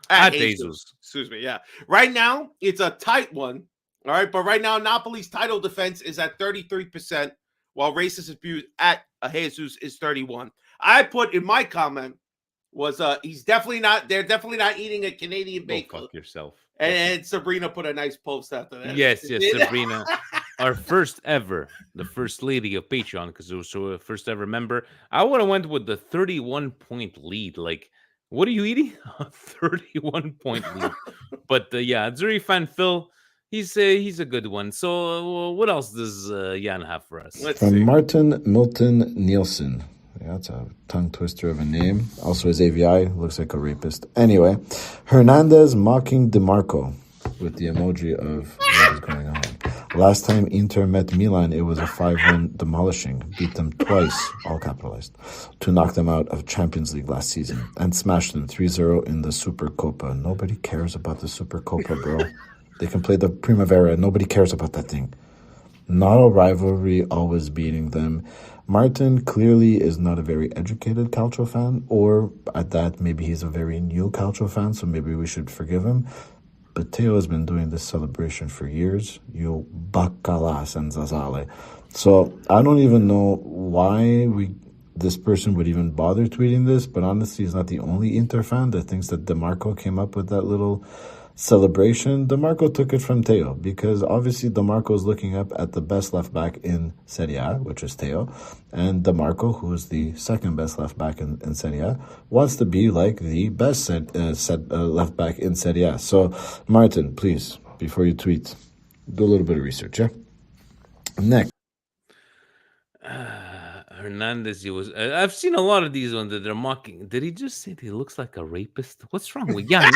At Jesus. Excuse me. Yeah. Right now, it's a tight one. All right. But right now, Napoli's title defense is at 33%. While racist abuse at Jesus is 31%. I put in my comment was they're definitely not eating a Canadian bacon. Fuck yourself. And Sabrina put a nice post after that. Yes, Sabrina, our first ever, the first lady of Patreon, because it was a first ever member. I would have went with the 31-point lead. Like, what are you eating? A 31-point lead. But Azzurri fan Phil. He's a good one. So what else does Jan have for us? From Martin Milton Nielsen. Yeah, that's a tongue twister of a name. Also his AVI looks like a rapist. Anyway, Hernandez mocking DeMarco with the emoji of what is going on. Last time Inter met Milan, it was a 5-1 demolishing. Beat them twice, all capitalized, to knock them out of Champions League last season and smashed them 3-0 in the Supercopa. Nobody cares about the Supercopa, bro. They can play the Primavera. Nobody cares about that thing. Not a rivalry, always beating them. Martin clearly is not a very educated Calcio fan, or at that, maybe he's a very new Calcio fan, so maybe we should forgive him. But Teo has been doing this celebration for years. You bacala senzazale. So I don't even know why this person would even bother tweeting this, but honestly, he's not the only Inter fan that thinks that DeMarco came up with that little celebration. DeMarco took it from Teo, because obviously DeMarco is looking up at the best left back in Serie A, which is Teo, and DeMarco, who is the second best left back in Serie A, wants to be like the best left back in Serie A. So, Martin, please, before you tweet, do a little bit of research, yeah? Next. Hernandez, I've seen a lot of these ones that they're mocking. Did he just say that he looks like a rapist? What's wrong with Jan?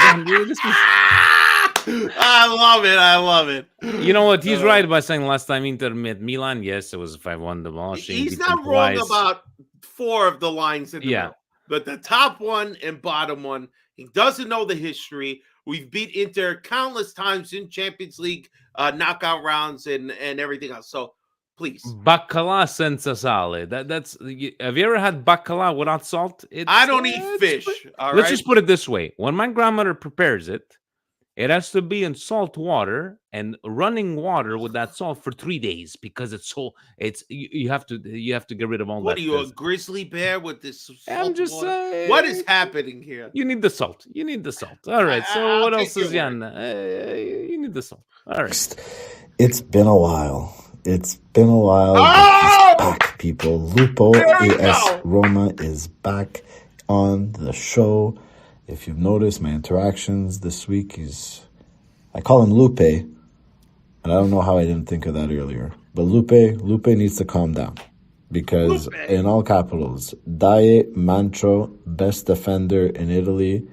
I love it. You know what? He's right by saying last time Inter met Milan, yes, it was a 5-1 demolishing. He's not wrong about 4 of the lines in the middle. But the top one and bottom one, he doesn't know the history. We've beat Inter countless times in Champions League knockout rounds and everything else. So, please. Bacala senza sale. That's. Have you ever had bacala without salt? I don't eat fish. Let's just put it this way: when my grandmother prepares it, it has to be in salt water and running water with that salt for 3 days, because you have to get rid of all that. What are you, a grizzly bear with this? I'm just saying. What is happening here? You need the salt. All right. So what else is Jan? You need the salt. All right. It's been a while. It's been a while, but Oh! he's back, people. Lupo There we AS go. Roma is back on the show. If you've noticed my interactions this week, I call him Lupe, and I don't know how I didn't think of that earlier. But Lupe needs to calm down. Because in all capitals, Dae Mantro, best defender in Italy.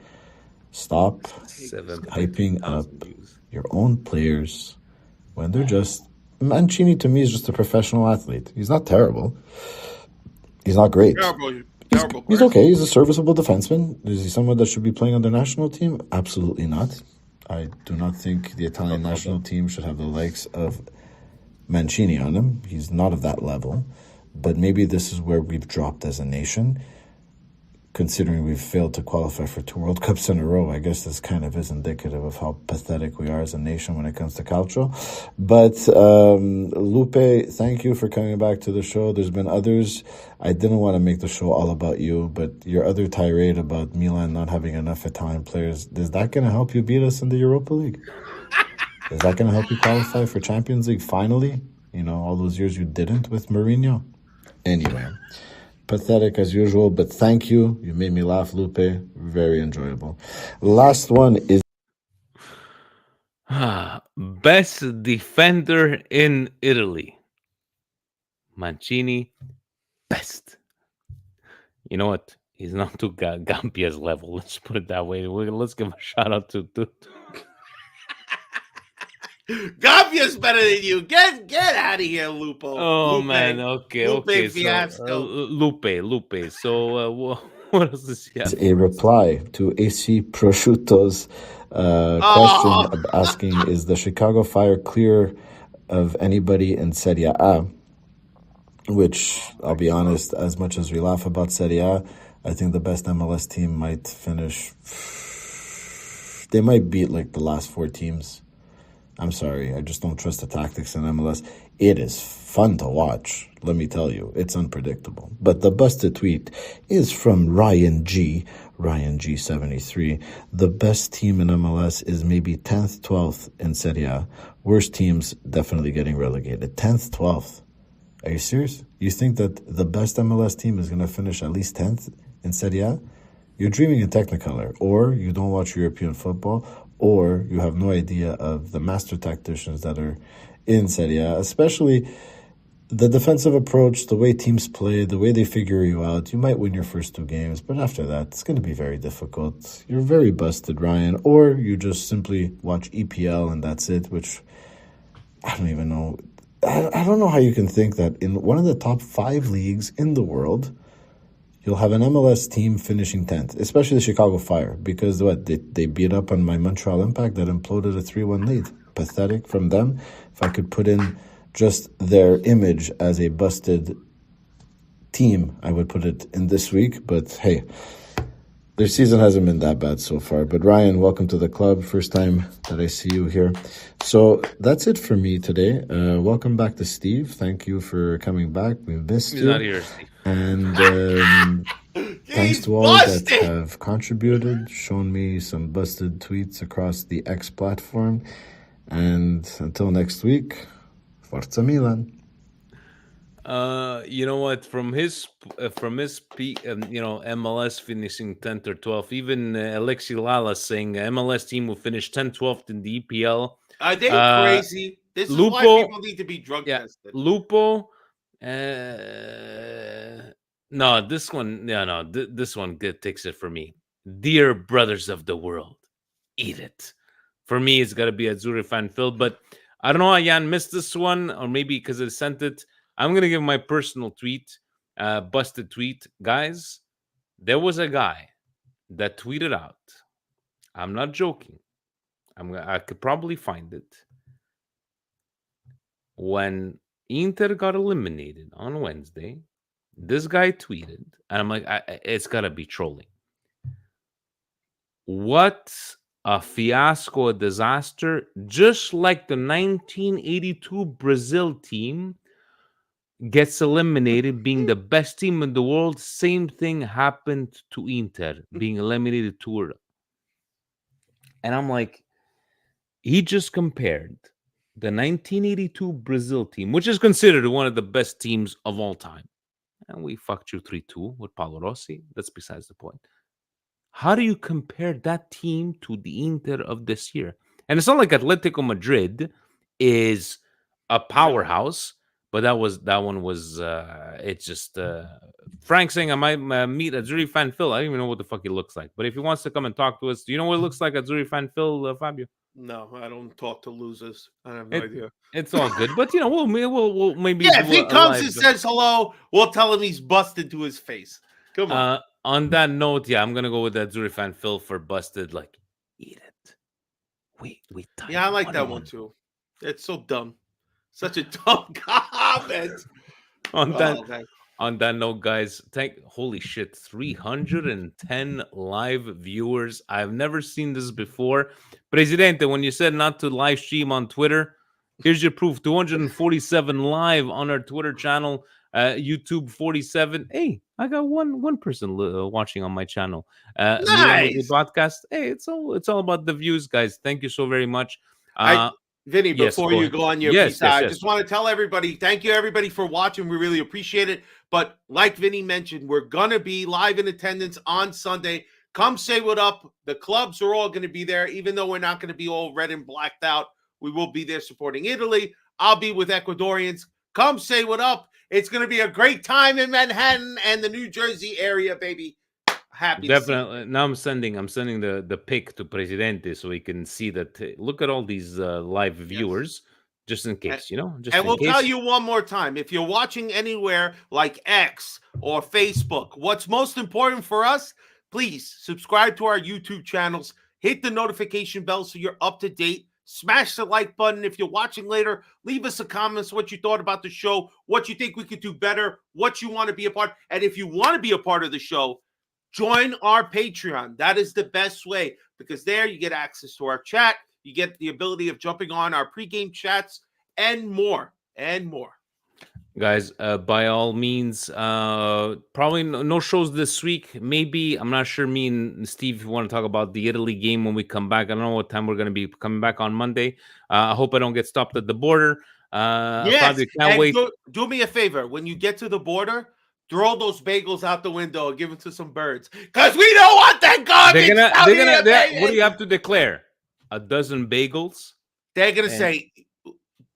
Stop hyping up your own players when they're just... Mancini, to me, is just a professional athlete. He's not terrible. He's not great. Terrible. He's okay. He's a serviceable defenseman. Is he someone that should be playing on the national team? Absolutely not. I do not think the Italian national team should have the likes of Mancini on him. He's not of that level. But maybe this is where we've dropped as a nation. Considering we've failed to qualify for 2 World Cups in a row, I guess this kind of is indicative of how pathetic we are as a nation when it comes to calcio. But Lupe, thank you for coming back to the show. There's been others. I didn't want to make the show all about you, but your other tirade about Milan not having enough Italian players, is that going to help you beat us in the Europa League? Is that going to help you qualify for Champions League finally? You know, all those years you didn't with Mourinho? Anyway, pathetic as usual, but thank you. You made me laugh, Lupe. Very enjoyable. Last one is... Best defender in Italy. Mancini, best. You know what? He's not to Gambia's level. Let's put it that way. Let's give a shout out to Gambia's better than you. Get out of here, Lupo. Oh, Lupe. man. Okay. Lupe Fiasco. Fiasco. Lupe. So, what else is he? A reply to AC Prosciutto's question asking, is the Chicago Fire clear of anybody in Serie A? Which, I'll be honest, as much as we laugh about Serie A, I think the best MLS team might finish... They might beat like the last 4 teams. I'm sorry, I just don't trust the tactics in MLS. It is fun to watch, let me tell you. It's unpredictable. But the busted tweet is from Ryan G73. The best team in MLS is maybe 10th, 12th in Serie A. Worst teams definitely getting relegated. 10th, 12th. Are you serious? You think that the best MLS team is going to finish at least 10th in Serie A? You're dreaming in Technicolor, or you don't watch European football, or you have no idea of the master tacticians that are in Serie A, especially the defensive approach, the way teams play, the way they figure you out. You might win your first 2 games, but after that, it's going to be very difficult. You're very busted, Ryan, or you just simply watch EPL and that's it, which I don't even know. I don't know how you can think that in one of the top 5 leagues in the world, you'll have an MLS team finishing 10th, especially the Chicago Fire, because they beat up on my Montreal Impact that imploded a 3-1 lead. Pathetic from them. If I could put in just their image as a busted team, I would put it in this week. But hey, their season hasn't been that bad so far. But Ryan, welcome to the club. First time that I see you here. So that's it for me today. Welcome back to Steve. Thank you for coming back. We missed you. He's not here, Steve. And thanks to all that have contributed, shown me some busted tweets across the X platform. And until next week, Forza Milan. You know what? From his MLS finishing 10th or 12th, even Alexi Lala saying MLS team will finish 10th, 12th in the EPL. Are they crazy? This is why people need to be drug tested. Lupo. No, this one. This one takes it for me. Dear brothers of the world, eat it. For me, it's got to be Azzurri fan filled, but I don't know how Jan missed this one, or maybe because I sent it. I'm going to give my personal tweet, busted tweet. Guys, there was a guy that tweeted out. I'm not joking. I could probably find it. When Inter got eliminated on Wednesday, this guy tweeted, and I'm like, it's got to be trolling. What a fiasco, a disaster. Just like the 1982 Brazil team gets eliminated, being the best team in the world. Same thing happened to Inter, being eliminated to Europe. And I'm like, he just compared the 1982 Brazil team, which is considered one of the best teams of all time, and we fucked you 3-2 with Paulo Rossi. That's besides the point. How do you compare that team to the Inter of this year? And it's not like Atletico Madrid is a powerhouse, but that one was it's just Frank saying I might meet Azzurri fan Phil. I don't even know what the fuck he looks like, but if he wants to come and talk to us, do you know what it looks like, Azzurri fan Phil, Fabio? No, I don't talk to losers. I have no idea. It's all good, but we'll maybe Yeah, if do he a comes live. and says hello, we'll tell him he's busted to his face. Come on. On that note, yeah, I'm gonna go with that Zuri fan Phil for busted. Like, eat it. We tied Yeah, I like that 1-1. one too. It's so dumb. Such a dumb comment. On that Oh, man. on that note, guys, holy shit, 310 live viewers. I've never seen this before. Presidente, when you said not to live stream on Twitter, here's your proof. 247 live on our Twitter channel. YouTube 47. Hey, I got one person watching on my channel. Milan Nice. podcast. Hey, it's all about the views, guys. Thank you so very much. Vinny, yes, before go you ahead. go on your Yes, piece, yes, I yes. just want to tell everybody, thank you everybody for watching. We really appreciate it. But like Vinny mentioned, we're going to be live in attendance on Sunday. Come say what up. The clubs are all going to be there, even though we're not going to be all red and blacked out. We will be there supporting Italy. I'll be with Ecuadorians. Come say what up. It's going to be a great time in Manhattan and the New Jersey area, baby. Happy Definitely. Now I'm sending the pic to Presidente so he can see that. Look at all these live viewers, just in case, just and in we'll case. tell you one more time, if you're watching anywhere like X or Facebook, what's most important for us, please subscribe to our YouTube channels, hit the notification bell so you're up to date, smash the like button. If you're watching later, leave us a comment what you thought about the show, what you think we could do better, what you want to be a part. And if you want to be a part of the show, join our Patreon. That is the best way, because there you get access to our chat. You get the ability of jumping on our pregame chats and more. Guys, by all means, probably no shows this week. Maybe, I'm not sure, me and Steve want to talk about the Italy game when we come back. I don't know what time we're going to be coming back on Monday. I hope I don't get stopped at the border. Yes, Fabio, can't wait. Do me a favor. When you get to the border, throw those bagels out the window and give them to some birds, because we don't want that garbage. What do you have to declare? A dozen bagels? They're going to say,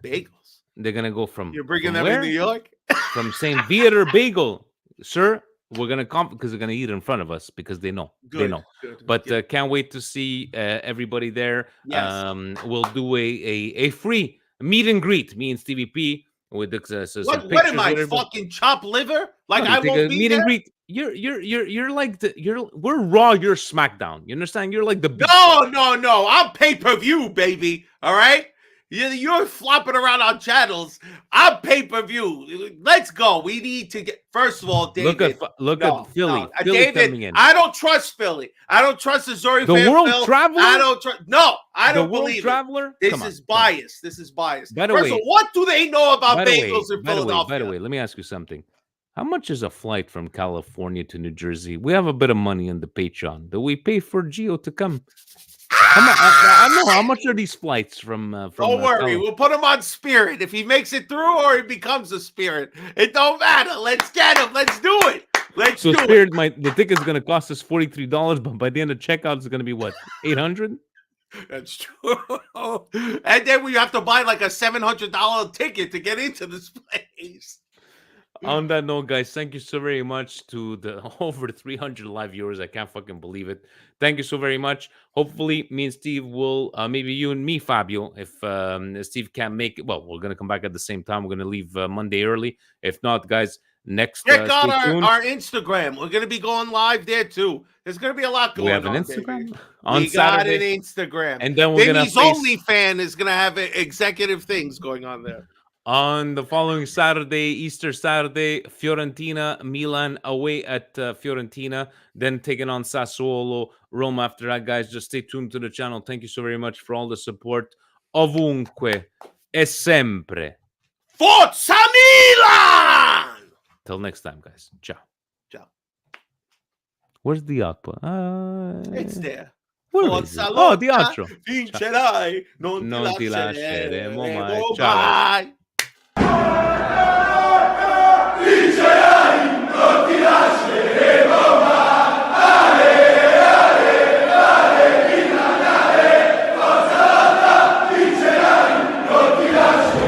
bagels? They're going to go from You're bringing from them where? in New York? From St. Viator Bagel. Sir, we're going to come because they're going to eat in front of us because they know. They know. Good. But can't wait to see everybody there. Yes. We'll do a free meet and greet, me and Stevie P. With some What am I, fucking chopped liver? Like, I won't be meet there? and greet. You're like we're Raw, you're SmackDown. You understand? You're like the beast. No. I'm pay-per-view, baby. All right? You're flopping around on channels. I'm pay-per-view. Let's go. We need to get. First of all, David. Look at Philly. No. Philly David, coming in. I don't trust Philly. I don't trust Azzurri The fan World Phil. Traveler? I don't trust. No, I don't World believe Traveler? it. Come This on. is biased. By the First way- of all, what do they know about By the way, bagels in Philadelphia? by the way, let me ask you something. How much is a flight from California to New Jersey? We have a bit of money in the Patreon. Do we pay for Gio to come? I don't know. How much are these flights from Don't worry, we'll put him on Spirit. If he makes it through or he becomes a Spirit, it don't matter. Let's get him. Let's do it. Let's So do Spirit, it. the ticket's going to cost us $43, but by the end of checkout, it's going to be what, 800? That's true. And then we have to buy like a $700 ticket to get into this place. On that note, guys, thank you so very much to the over 300 live viewers. I can't fucking believe it. Thank you so very much. Hopefully, me and Steve will, maybe you and me, Fabio, if Steve can't make it. Well, we're going to come back at the same time. We're going to leave Monday early. If not, guys, next Check out stay tuned. our Instagram. We're going to be going live there too. There's going to be a lot going on. We have an Instagram baby. on we Saturday. got an Instagram. And then we're going to Only fan is going to have executive things going on there. On the following Saturday, Easter Saturday, Fiorentina, Milan away at Fiorentina, then taking on Sassuolo, Rome after that, guys. Just stay tuned to the channel. Thank you so very much for all the support. Ovunque e sempre. Forza Milan! Till next time, guys. Ciao. Ciao. Where's the aqua? It's there. Where is it? Forza Oh, the lotta, outro. vincerai, non ti lasceremo mai. lasceremo Ciao, ragazzi. mai. Vincerai, non ti lasceremo mai.